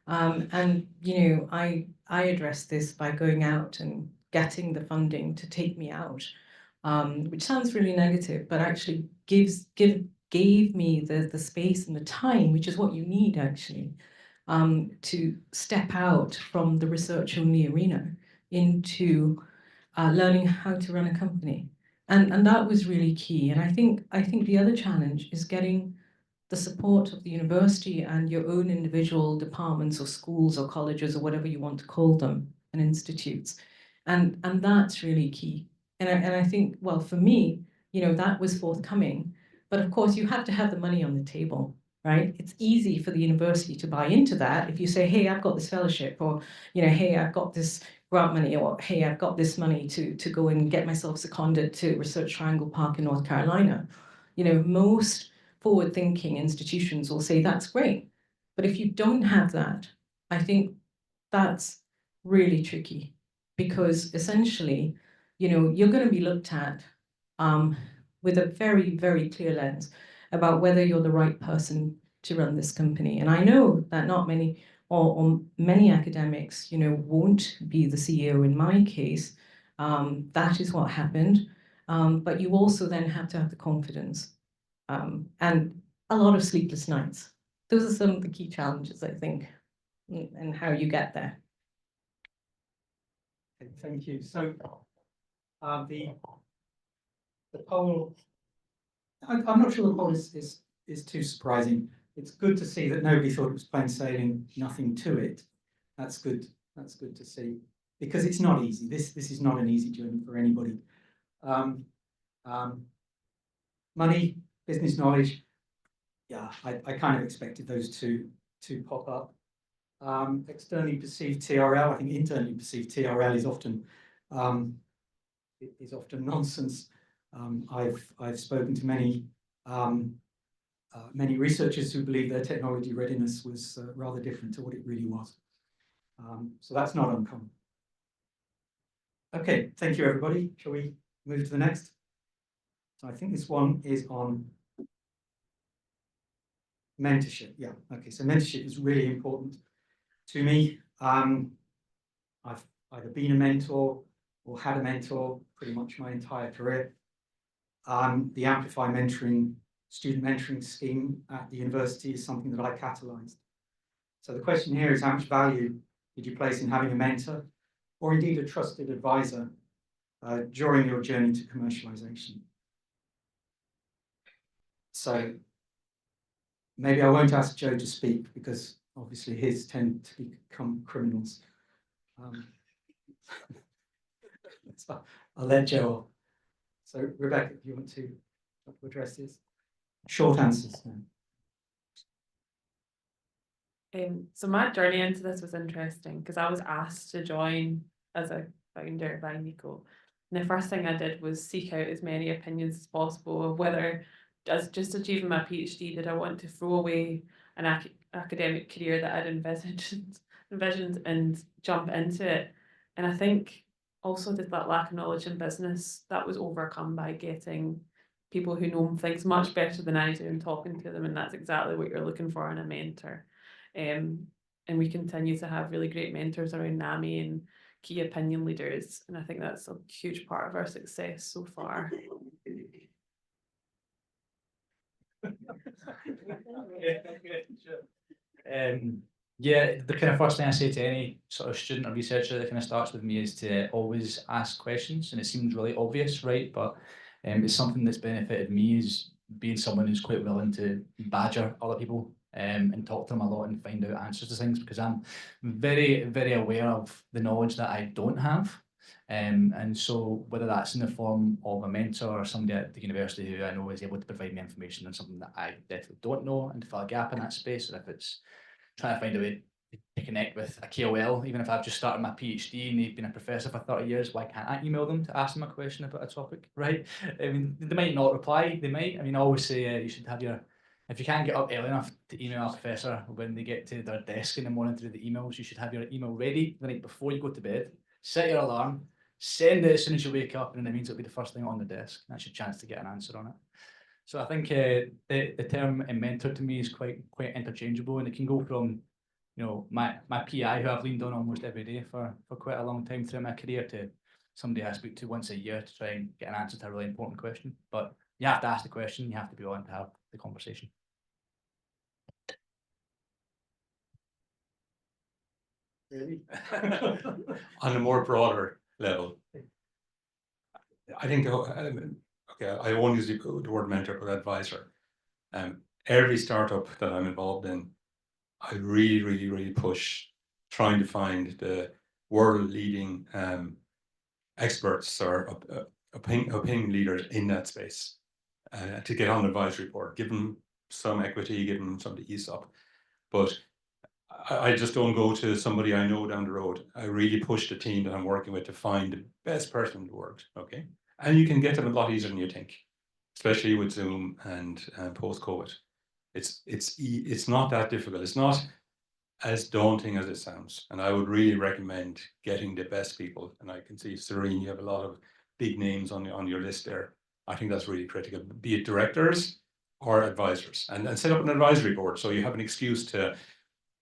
And I address this by going out and getting the funding to take me out, which sounds really negative, but actually gave me the space and the time, which is what you need actually, to step out from the research only arena into learning how to run a company. And that was really key. And I think the other challenge is getting the support of the university and your own individual departments or schools or colleges or whatever you want to call them, and institutes. And that's really key. And I think, well, for me, that was forthcoming. But of course, you have to have the money on the table, right? It's easy for the university to buy into that if you say, hey, I've got this fellowship, or, hey, I've got this grant money, or hey, I've got this money to go and get myself seconded to Research Triangle Park in North Carolina. Most forward-thinking institutions will say that's great. But if you don't have that, I think that's really tricky, because essentially, you're going to be looked at with a very, very clear lens about whether you're the right person to run this company. And I know that not many or many academics, won't be the CEO in my case. That is what happened. But you also then have to have the confidence and a lot of sleepless nights. Those are some of the key challenges, I think, and how you get there. Okay, thank you. So the poll, I'm not sure the poll is too surprising. It's good to see that nobody thought it was plain sailing, nothing to it. That's good. That's good to see, because it's not easy. This is not an easy journey for anybody. Money, business knowledge. Yeah, I kind of expected those two to pop up. externally perceived TRL. I think internally perceived TRL is often nonsense. I've spoken to many many researchers who believe their technology readiness was rather different to what it really was. So that's not uncommon. Okay, thank you everybody. Shall we move to the next? So I think this one is on mentorship. Yeah, okay, so mentorship is really important to me. I've either been a mentor or had a mentor pretty much my entire career. The Amplify mentoring, student mentoring scheme at the university is something that I catalyzed. So the question here is, how much value did you place in having a mentor or indeed a trusted advisor during your journey to commercialization? So maybe I won't ask Joe to speak because obviously his tend to become criminals. So I'll let Joe off. So Rebecca, if you want to address this? Short answers. So my journey into this was interesting because I was asked to join as a founder by Nico. And the first thing I did was seek out as many opinions as possible of whether, as just achieving my PhD, did I want to throw away an academic career that I'd envisioned and jump into it. And I think also that lack of knowledge in business, that was overcome by getting people who know things much better than I do and talking to them. And that's exactly what you're looking for in a mentor. And we continue to have really great mentors around NAMI and key opinion leaders. And I think that's a huge part of our success so far. Yeah, the kind of first thing I say to any sort of student or researcher that kind of starts with me is to always ask questions, and it seems really obvious, right? But it's something that's benefited me is being someone who's quite willing to badger other people and talk to them a lot and find out answers to things, because I'm very, very aware of the knowledge that I don't have. And so whether that's in the form of a mentor or somebody at the university who I know is able to provide me information on something that I definitely don't know and to fill a gap in that space, or if it's trying to find a way to connect with a KOL, even if I've just started my PhD and they've been a professor for 30 years, why can't I email them to ask them a question about a topic, right? I mean, they might not reply, they might. I mean, I always say you should have your, if you can't get up early enough to email a professor when they get to their desk in the morning through the emails, you should have your email ready the night before you go to bed, set your alarm, send it as soon as you wake up, and it means it'll be the first thing on the desk. That's your chance to get an answer on it. So I think the term mentor to me is quite interchangeable, and it can go from, you know, my PI who I've leaned on almost every day for quite a long time through my career to somebody I speak to once a year to try and get an answer to a really important question. But you have to ask the question, you have to be willing to have the conversation. Really? On a more broader level, I think, okay, I won't use the word mentor, but advisor. Every startup that I'm involved in, I really push trying to find the world leading experts or opinion leaders in that space to get on the advisory board, give them some equity, give them some ESOP. But I just don't go to somebody I know down the road. I really push the team that I'm working with to find the best person in the world, okay? And you can get them a lot easier than you think, especially with Zoom and post-COVID. It's not that difficult. It's not as daunting as it sounds. And I would really recommend getting the best people. And I can see, Serene, you have a lot of big names on your list there. I think that's really critical, be it directors or advisors. And set up an advisory board so you have an excuse to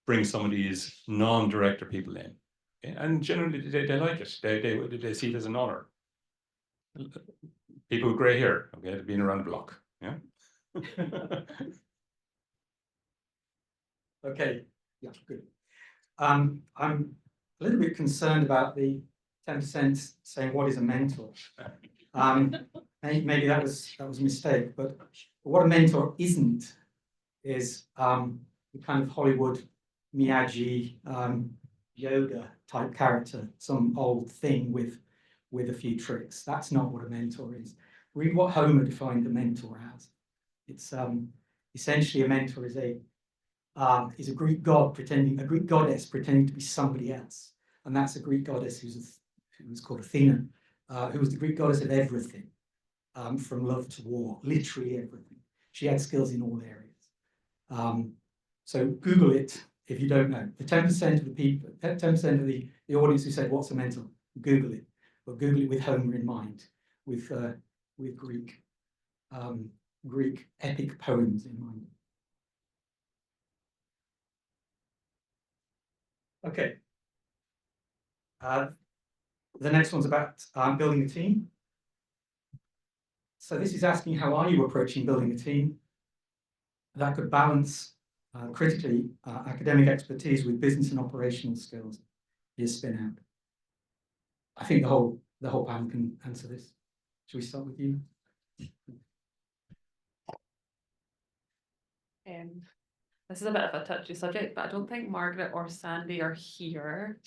bring some of these non-director people in. Okay? And generally they like it. They see it as an honor. People with grey hair, okay, they've been around the block. Yeah. Okay, yeah, good. I'm a little bit concerned about the 10% saying what is a mentor. Maybe that was a mistake, but what a mentor isn't is the kind of Hollywood Miyagi Yoda type character, some old thing with a few tricks. That's not what a mentor is. Read what Homer defined a mentor as. It's essentially a mentor is a is a Greek god pretending, a Greek goddess pretending to be somebody else. And that's a Greek goddess who was called Athena, who was the Greek goddess of everything, from love to war, literally everything. She had skills in all areas. So Google it if you don't know. The 10% of the people, 10% of the audience who said, what's a mental? Google it. But Google it with Homer in mind, with Greek epic poems in mind. Okay. The next one's about building a team. So this is asking, how are you approaching building a team that could balance critically academic expertise with business and operational skills? Is spin out. I think the whole panel can answer this. Should we start with you? This is a bit of a touchy subject, but I don't think Margaret or Sandy are here.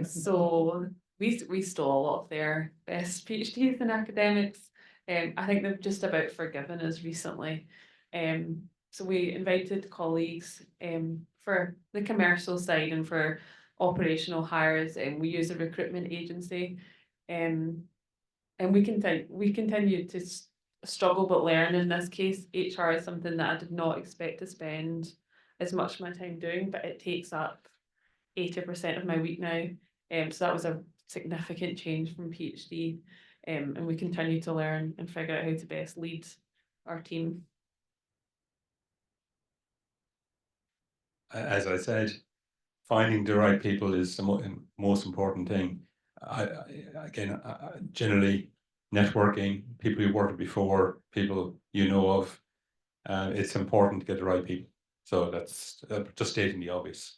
So we stole a lot of their best PhDs in academics. I think they've just about forgiven us recently. So we invited colleagues for the commercial side and for operational hires, and we use a recruitment agency. And we continue to struggle but learn. In this case, HR is something that I did not expect to spend as much of my time doing, but it takes up 80% of my week now. So that was a significant change from PhD. And we continue to learn and figure out how to best lead our team. As I said, finding the right people is the most important thing. Generally, networking, people you worked with before, people you know of, it's important to get the right people. So that's just stating the obvious.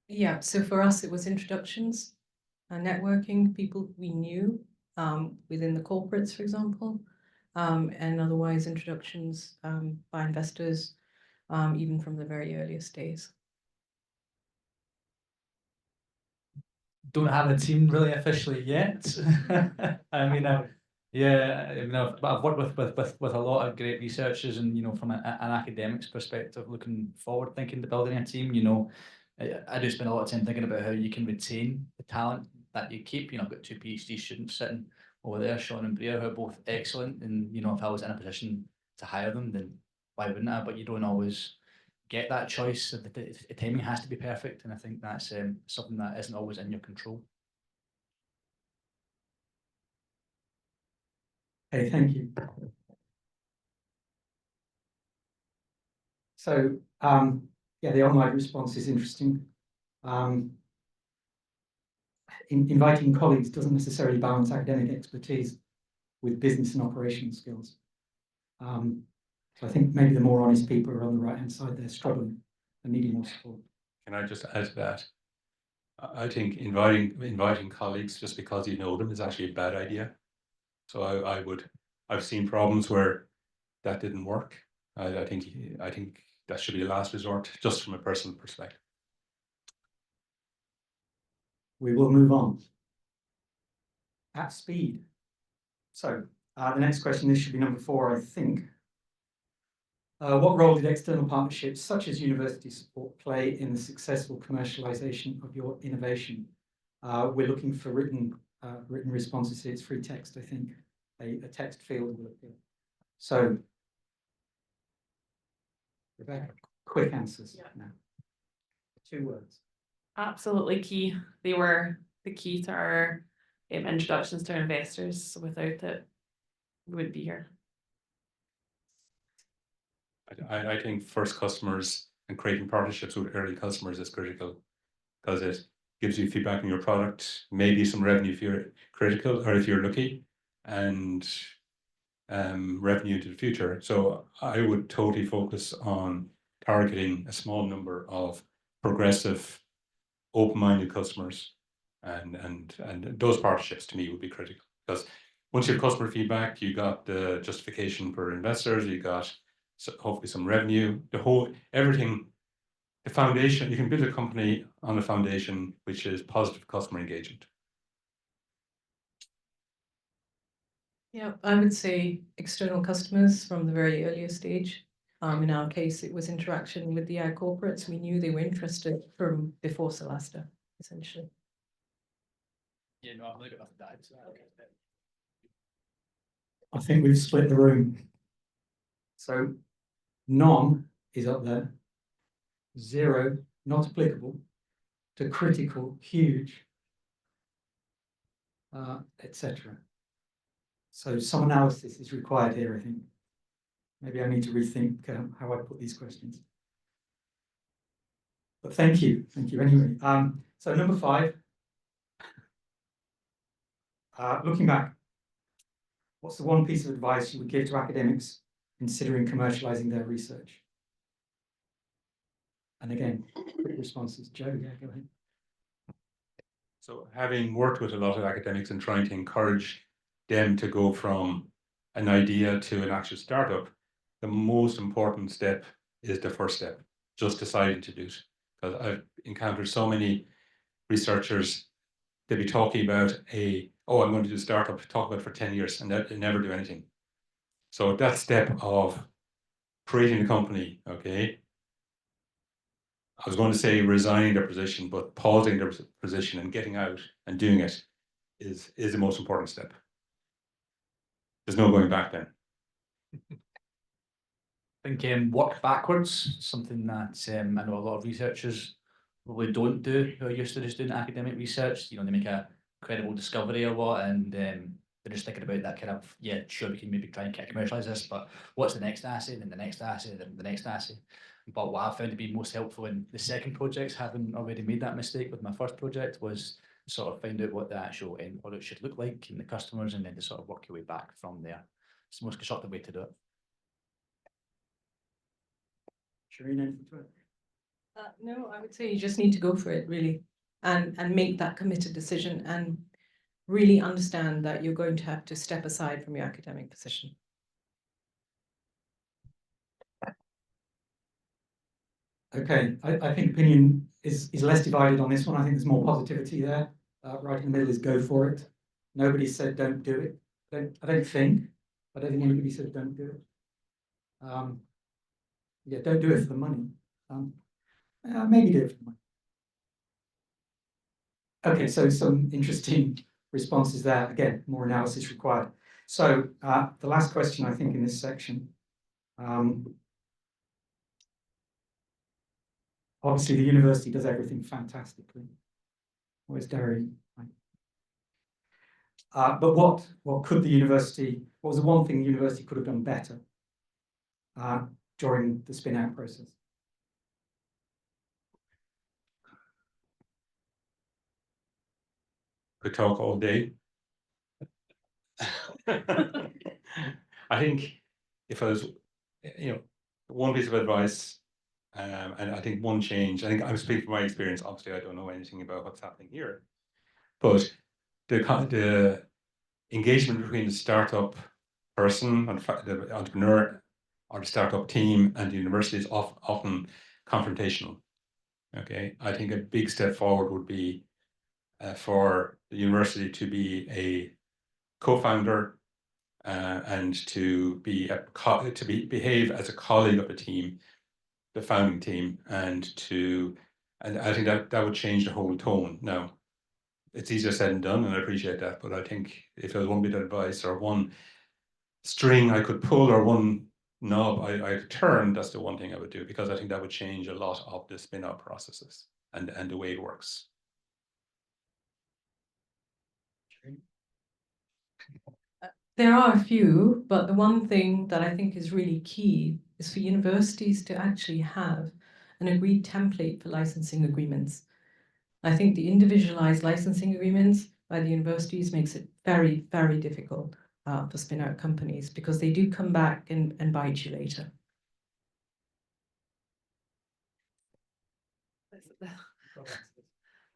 Yeah, so for us, it was introductions, networking, people we knew within the corporates, for example, and otherwise introductions by investors, even from the very earliest days. Don't have a team really officially yet. I mean, but I've worked with a lot of great researchers, and from an academics perspective, looking forward, thinking to building a team. I do spend a lot of time thinking about how you can retain the talent that you keep. I've got 2 PhD students sitting over there, Sean and Bria, who are both excellent. And if I was in a position to hire them, then why wouldn't I? But you don't always get that choice. The timing has to be perfect, and I think that's something that isn't always in your control. Okay, thank you. So yeah, the online response is interesting. Inviting colleagues doesn't necessarily balance academic expertise with business and operational skills. So I think maybe the more honest people are on the right-hand side, they're struggling and needing more support. Can I just add to that? I think inviting colleagues just because you know them is actually a bad idea. So I've seen problems where that didn't work. I think that should be a last resort, just from a personal perspective. We will move on. At speed. So the next question, this should be number 4, I think. What role did external partnerships such as university support play in the successful commercialization of your innovation? We're looking for written responses. It's free text, I think. A text field will appear. So, Rebecca, quick answers now. 2 words. Absolutely key. They were the key to our introductions to our investors. So without it, we wouldn't be here. I think first customers and creating partnerships with early customers is critical, because it gives you feedback on your product, maybe some revenue if you're critical or if you're lucky, and revenue into the future. So I would totally focus on targeting a small number of progressive, open-minded customers, and those partnerships to me would be critical, because once you have customer feedback, you got the justification for investors, you got hopefully some revenue, everything, the foundation. You can build a company on a foundation which is positive customer engagement. Yeah, I would say external customers from the very earliest stage. In our case, it was interaction with the corporates. We knew they were interested from before Solasta, essentially. Yeah, no, I've really got nothing to add to that. I think we've split the room. So none is up there, 0, not applicable, to critical, huge, etc. So some analysis is required here, I think. Maybe I need to rethink how I put these questions. But thank you anyway. So number 5, looking back, what's the one piece of advice you would give to academics considering commercializing their research? And again, quick responses. Joe, yeah, go ahead. So having worked with a lot of academics and trying to encourage them to go from an idea to an actual startup, the most important step is the first step, just deciding to do it. Because I've encountered so many researchers, they'll be talking about I'm going to do a startup, talk about it for 10 years, and they never do anything. So that step of creating a company, okay, I was going to say resigning their position, but pausing their position and getting out and doing it is the most important step. There's no going back then. I think work backwards, something that I know a lot of researchers probably don't do who are used to just doing academic research. You know, they make a credible discovery or what, and they're just thinking about that kind of, yeah, sure, we can maybe try and commercialize this, but what's the next assay, then the next assay, then the next assay. But what I found to be most helpful in the second projects, having already made that mistake with my first project, was sort of find out what the actual end product should look like and the customers, and then to sort of work your way back from there. It's the most constructive way to do it. Shireen, anything to add? No, I would say you just need to go for it, really, and make that committed decision and really understand that you're going to have to step aside from your academic position. Okay, I think opinion is less divided on this one. I think there's more positivity there. Right in the middle is go for it. Nobody said don't do it. I don't think anybody said don't do it. Yeah, don't do it for the money. Maybe do it for the money. Okay, so some interesting responses there. Again, more analysis required. So the last question, I think, in this section. Obviously, the university does everything fantastically. Where's Derry? But what could the university? What was the one thing the university could have done better during the spin-out process? Could talk all day. I think if I was, one piece of advice, and I think one change, I think I'm speaking from my experience, obviously I don't know anything about what's happening here, but the engagement between the startup person and the entrepreneur or the startup team and the university is often confrontational. Okay, I think a big step forward would be for the university to be a co-founder and to behave as a colleague of the team, the founding team, and I think that would change the whole tone. Now, it's easier said than done, and I appreciate that, but I think if there was one bit of advice or one string I could pull or one knob I could turn, that's the one thing I would do, because I think that would change a lot of the spin-out processes and the way it works. There are a few, but the one thing that I think is really key is for universities to actually have an agreed template for licensing agreements. I think the individualized licensing agreements by the universities makes it very, very difficult for spin-out companies, because they do come back and bite you later.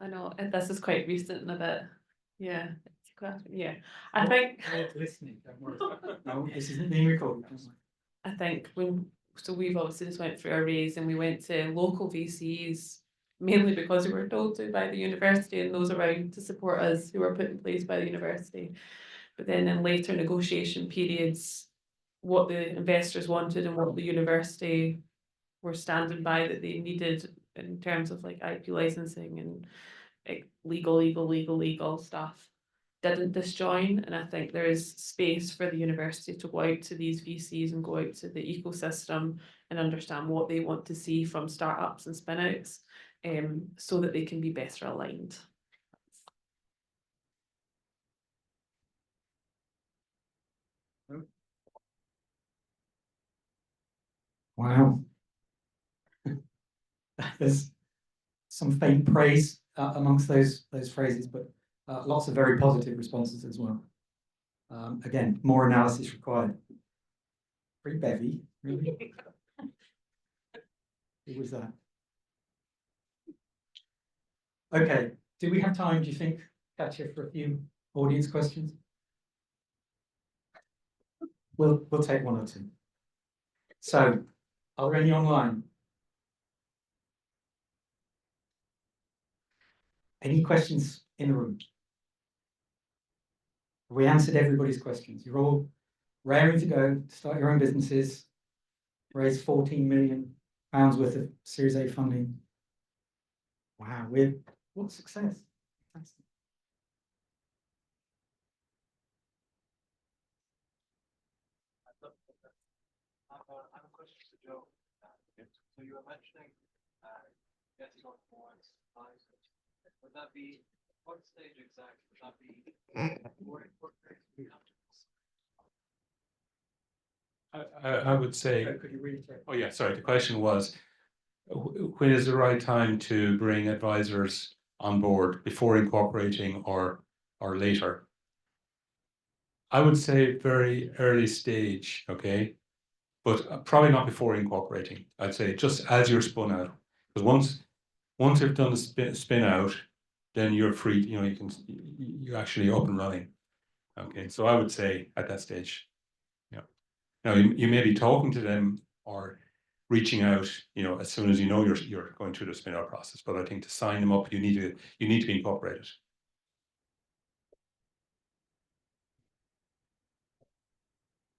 I know this is quite recent and a bit, yeah. Yeah, I think. Listening, don't worry. No, this isn't being recorded. I think we've obviously just went through a raise and we went to local VCs, mainly because we were told to by the university and those around to support us, who were put in place by the university. But then in later negotiation periods, what the investors wanted and what the university were standing by that they needed in terms of like IP licensing and like legal stuff didn't disjoin. And I think there is space for the university to go out to these VCs and go out to the ecosystem and understand what they want to see from startups and spin-outs, so that they can be better aligned. Wow. There's some faint praise amongst those phrases, but lots of very positive responses as well. Again, more analysis required. Pretty bevy, really. Who was that? Okay, do we have time, do you think, Katya, for a few audience questions? We'll take one or two. So, are there any online? Any questions in the room? We answered everybody's questions. You're all raring to go to start your own businesses, raise £14 million worth of Series A funding. Wow, what success. Thanks. I have a question for Joe. So you were mentioning getting on boards, advisors. Would that be, what stage exactly? Would that be more incorporated? I would say, Could you reiterate? oh yeah, sorry, the question was, when is the right time to bring advisors on board, before incorporating or later? I would say very early stage, okay? But probably not before incorporating. I'd say just as you're spun out. Because once you've done the spin out, then you're free, you're actually up and running. Okay, so I would say at that stage. Yeah. Now you may be talking to them or reaching out, as soon as you're going through the spin out process. But I think to sign them up, you need to be incorporated.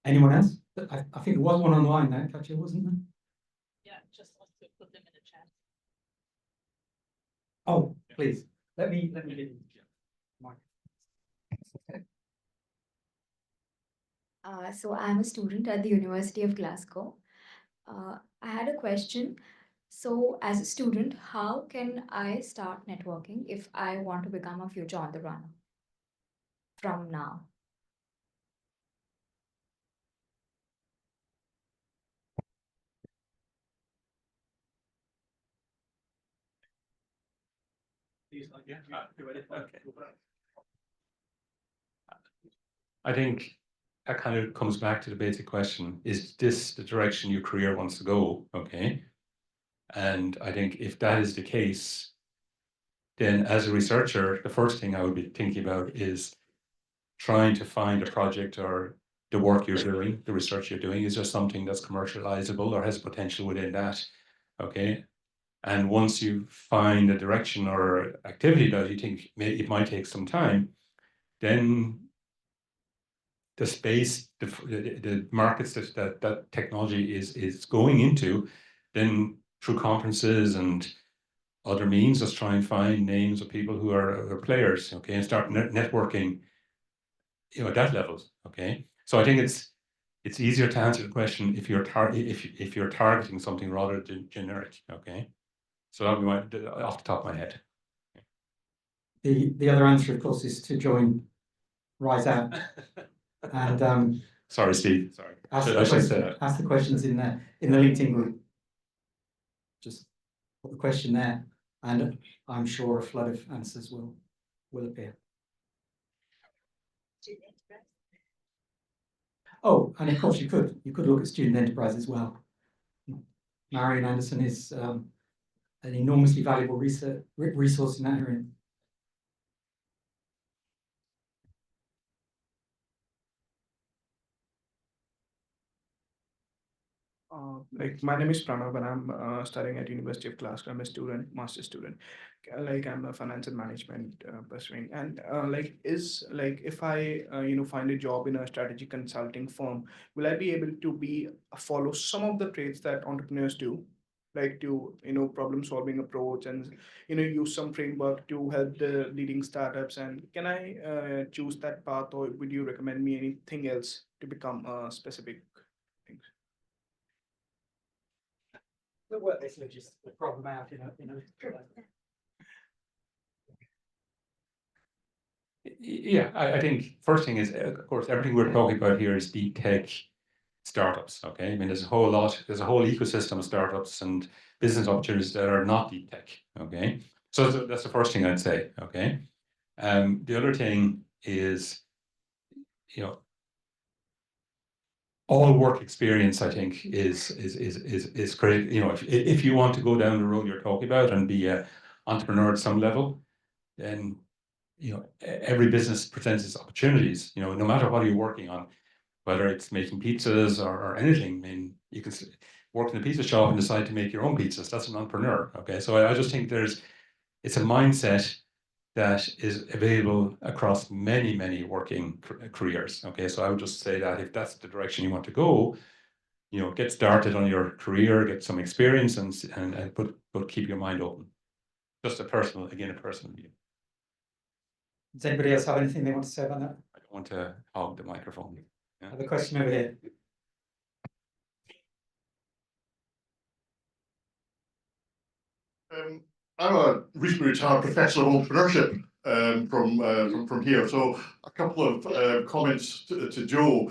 Anyone else? I think there was one online there, Katya, wasn't there? Yeah, just want to put them in the chat. Oh, please, let me get you. So I'm a student at the University of Glasgow. I had a question. So as a student, how can I start networking if I want to become a future entrepreneur from now? I think that kind of comes back to the basic question: is this the direction your career wants to go? Okay, and I think if that is the case, then as a researcher, the first thing I would be thinking about is trying to find a project or the work you're doing, the research you're doing. Is there something that's commercializable or has potential within that? Okay. And once you find a direction or activity that you think it might take some time, then the space, the markets that technology is going into, then through conferences and other means, just try and find names of people who are players, okay, and start networking, at that level, okay. So I think it's easier to answer the question if you're if you're targeting something rather than generic, okay. So that would be off the top of my head. The other answer, of course, is to join Rise Out. And sorry, Steve. Sorry. Ask the questions in the LinkedIn group. Just put the question there, and I'm sure a flood of answers will appear. Oh, and of course you could look at student enterprise as well. Marion Anderson is an enormously valuable resource in that area. Like my name is Pranav and I'm studying at University of Glasgow. I'm a student, master student. Like I'm a finance and management pursuing. And like is like if I find a job in a strategy consulting firm, will I be able to be follow some of the traits that entrepreneurs do? Like to problem solving approach and use some framework to help the leading startups. And can I choose that path, or would you recommend me anything else to become a specific thing? But work this logistical problem out in a. Yeah, I think first thing is, of course, everything we're talking about here is deep tech startups. Okay, I mean, there's a whole ecosystem of startups and business opportunities that are not deep tech. Okay, so that's the first thing I'd say. Okay, the other thing is, all work experience, I think, is great. If you want to go down the road you're talking about and be an entrepreneur at some level, then every business presents its opportunities. No matter what you're working on, whether it's making pizzas or anything. I mean, you can work in a pizza shop and decide to make your own pizzas. That's an entrepreneur. Okay, so I just think it's a mindset that is available across many working careers. Okay, so I would just say that if that's the direction you want to go, get started on your career, get some experience, and but keep your mind open. Just a personal view. Does anybody else have anything they want to say about that? I don't want to hog the microphone. Yeah. Have a question over here. I'm a recently retired professor of entrepreneurship from here. So a couple of comments to Joe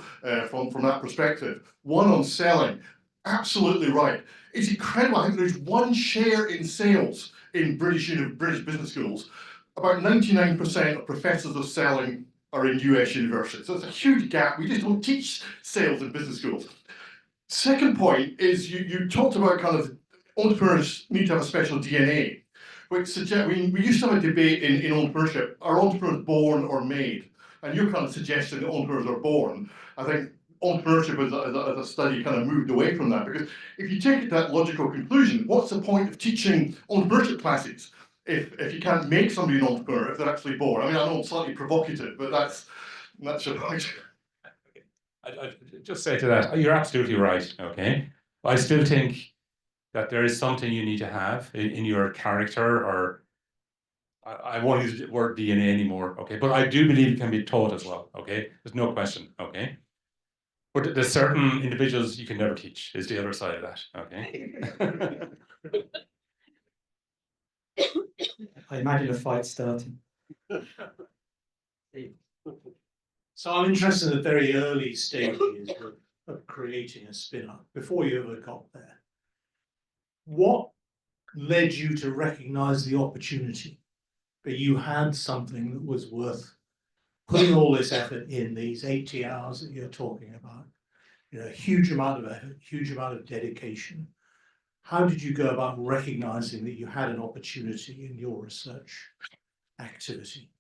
from that perspective. One on selling, absolutely right. It's incredible. I think there's one share in sales in British business schools. About 99% of professors of selling are in US universities. So it's a huge gap. We just don't teach sales in business schools. Second point is you talked about kind of entrepreneurs need to have a special DNA, which suggests we used to have a debate in entrepreneurship: are entrepreneurs born or made? And you're kind of suggesting that entrepreneurs are born. I think entrepreneurship as a study kind of moved away from that, because if you take it to that logical conclusion, what's the point of teaching entrepreneurship classes if you can't make somebody an entrepreneur if they're actually born? I mean, I know it's slightly provocative, but that's your point. I'd just say to that, you're absolutely right. Okay, I still think that there is something you need to have in your character, or I won't use the word DNA anymore. Okay, but I do believe it can be taught as well. Okay, there's no question. Okay, but there's certain individuals you can never teach. Is the other side of that. Okay. I imagine a fight starting. So I'm interested in the very early stages of creating a spin-up, before you ever got there. What led you to recognize the opportunity that you had something that was worth putting all this effort in, these 80 hours that you're talking about? A huge amount of effort, huge amount of dedication. How did you go about recognizing that you had an opportunity in your research activity?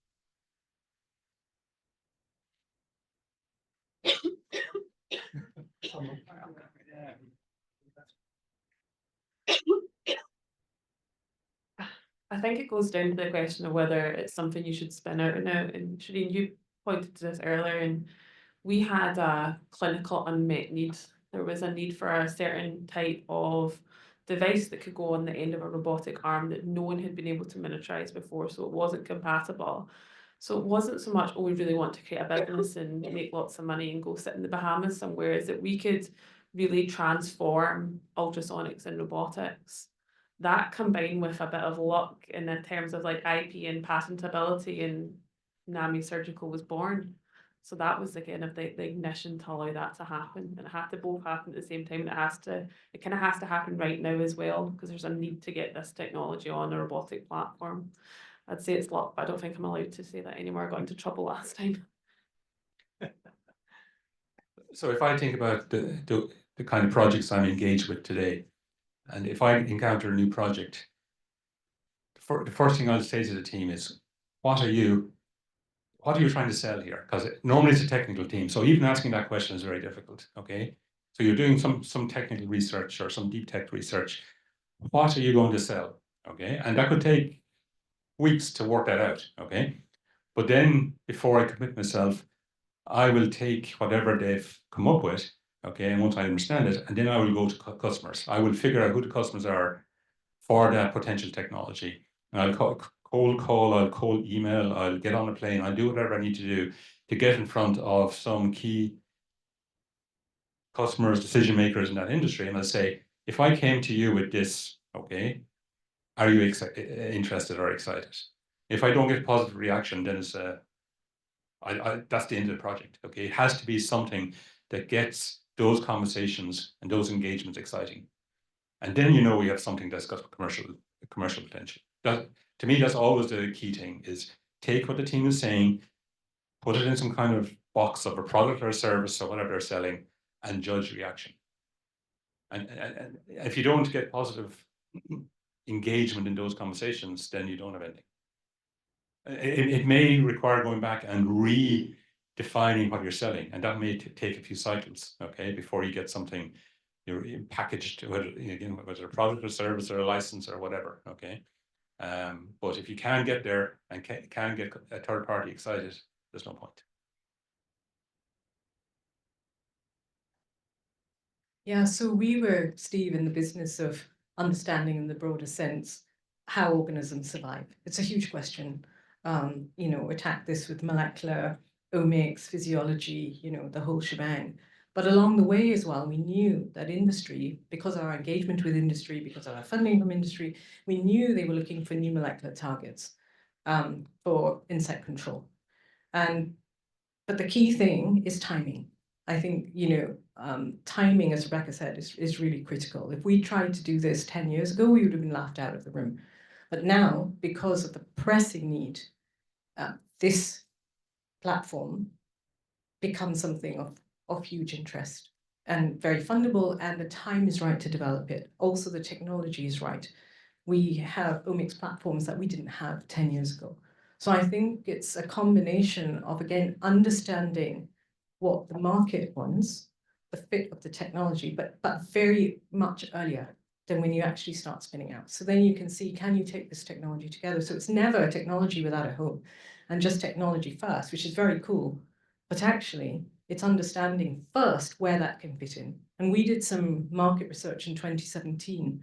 I think it goes down to the question of whether it's something you should spin out or not. And Shireen, you pointed to this earlier, and we had a clinical unmet need. There was a need for a certain type of device that could go on the end of a robotic arm that no one had been able to miniaturize before, so it wasn't compatible. So it wasn't so much, oh, we really want to create a business and make lots of money and go sit in the Bahamas somewhere, is that we could really transform ultrasonics and robotics. That combined with a bit of luck in the terms of like IP and patentability, and NAMI Surgical was born. So that was again of the ignition to allow that to happen. And it had to both happen at the same time. It kind of has to happen right now as well, because there's a need to get this technology on a robotic platform. I'd say it's luck, but I don't think I'm allowed to say that anymore. I got into trouble last time. So if I think about the kind of projects I'm engaged with today, and if I encounter a new project, the first thing I'll say to the team is, what are you trying to sell here? Because normally it's a technical team. So even asking that question is very difficult. Okay. So you're doing some technical research or some deep tech research. What are you going to sell? Okay, and that could take weeks to work that out. Okay, but then before I commit myself, I will take whatever they've come up with. Okay, and once I understand it, and then I will go to customers. I will figure out who the customers are for that potential technology. And I'll cold call, I'll cold email, I'll get on a plane, I'll do whatever I need to do to get in front of some key customers, decision makers in that industry, and I'll say, if I came to you with this, okay, are you interested or excited? If I don't get a positive reaction, then it's that's the end of the project. Okay, it has to be something that gets those conversations and those engagements exciting, and then you know we have something that's got commercial potential. That, to me, that's always the key thing: is take what the team is saying, put it in some kind of box of a product or a service or whatever they're selling, and judge reaction. And if you don't get positive engagement in those conversations, then you don't have anything. It may require going back and redefining what you're selling, and that may take a few cycles, okay, before you get something you're packaged, whether a product or service or a license or whatever, okay. But if you can get there and can get a third party excited, there's no point. Yeah, so we were, Steve, in the business of understanding in the broader sense how organisms survive. It's a huge question. Attack this with molecular, omics, physiology, the whole shebang. But along the way as well, we knew that industry, because of our engagement with industry, because of our funding from industry, we knew they were looking for new molecular targets for insect control. But the key thing is timing. I think, timing, as Rebecca said, is really critical. If we tried to do this 10 years ago, we would have been laughed out of the room. But now, because of the pressing need, this platform becomes something of huge interest and very fundable, and the time is right to develop it. Also, the technology is right. We have omics platforms that we didn't have 10 years ago. So I think it's a combination of, again, understanding what the market wants, the fit of the technology, but very much earlier than when you actually start spinning out. So then you can see, can you take this technology together? So it's never a technology without a home and just technology first, which is very cool. But actually, it's understanding first where that can fit in. And we did some market research in 2017,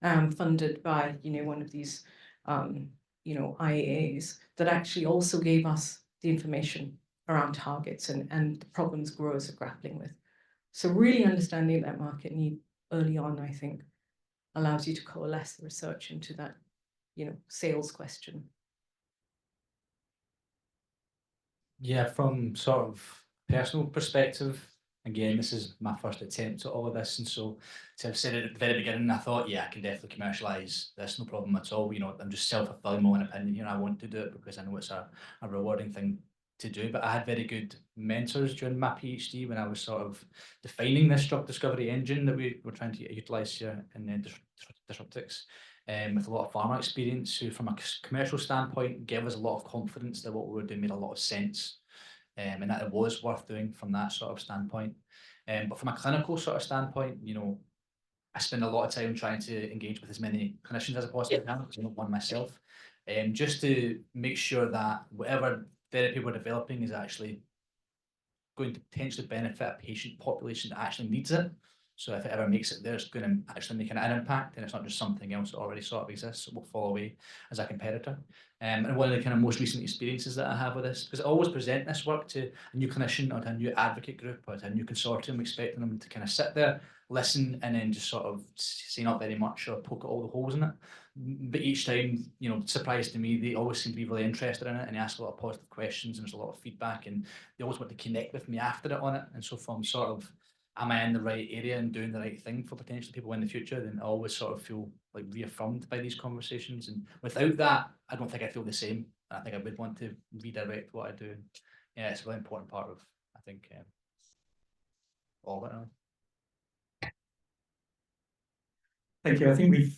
funded by, one of these, IAAs that actually also gave us the information around targets and the problems growers are grappling with. So really understanding that market need early on, I think, allows you to coalesce the research into that, sales question. Yeah, from sort of personal perspective, again, this is my first attempt at all of this, and so to have said it at the very beginning, I thought, yeah, I can definitely commercialise this, no problem at all. I'm just self-fulfilling my own opinion here. I want to do it because I know it's a rewarding thing to do. But I had very good mentors during my PhD when I was sort of defining this drug discovery engine that we were trying to utilise here in Disruptics. With a lot of pharma experience, who from a commercial standpoint gave us a lot of confidence that what we were doing made a lot of sense, and that it was worth doing from that sort of standpoint. But from a clinical sort of standpoint, I spend a lot of time trying to engage with as many clinicians as I possibly can, because I'm not one myself, just to make sure that whatever therapy we're developing is actually going to potentially benefit a patient population that actually needs it. So if it ever makes it there, it's going to actually make an impact, and it's not just something else that already sort of exists that will fall away as a competitor. And one of the kind of most recent experiences that I have with this, because I always present this work to a new clinician or to a new advocate group or to a new consortium, expecting them to kind of sit there, listen, and then just sort of say not very much or poke at all the holes in it. But each time, surprise to me, they always seem to be really interested in it, and they ask a lot of positive questions, and there's a lot of feedback, and they always want to connect with me after it on it. And so from sort of, am I in the right area and doing the right thing for potential people in the future, then I always sort of feel like reaffirmed by these conversations. And without that, I don't think I feel the same. I think I would want to redirect what I do. Yeah, it's a really important part of, I think, all of it. Thank you. I think we've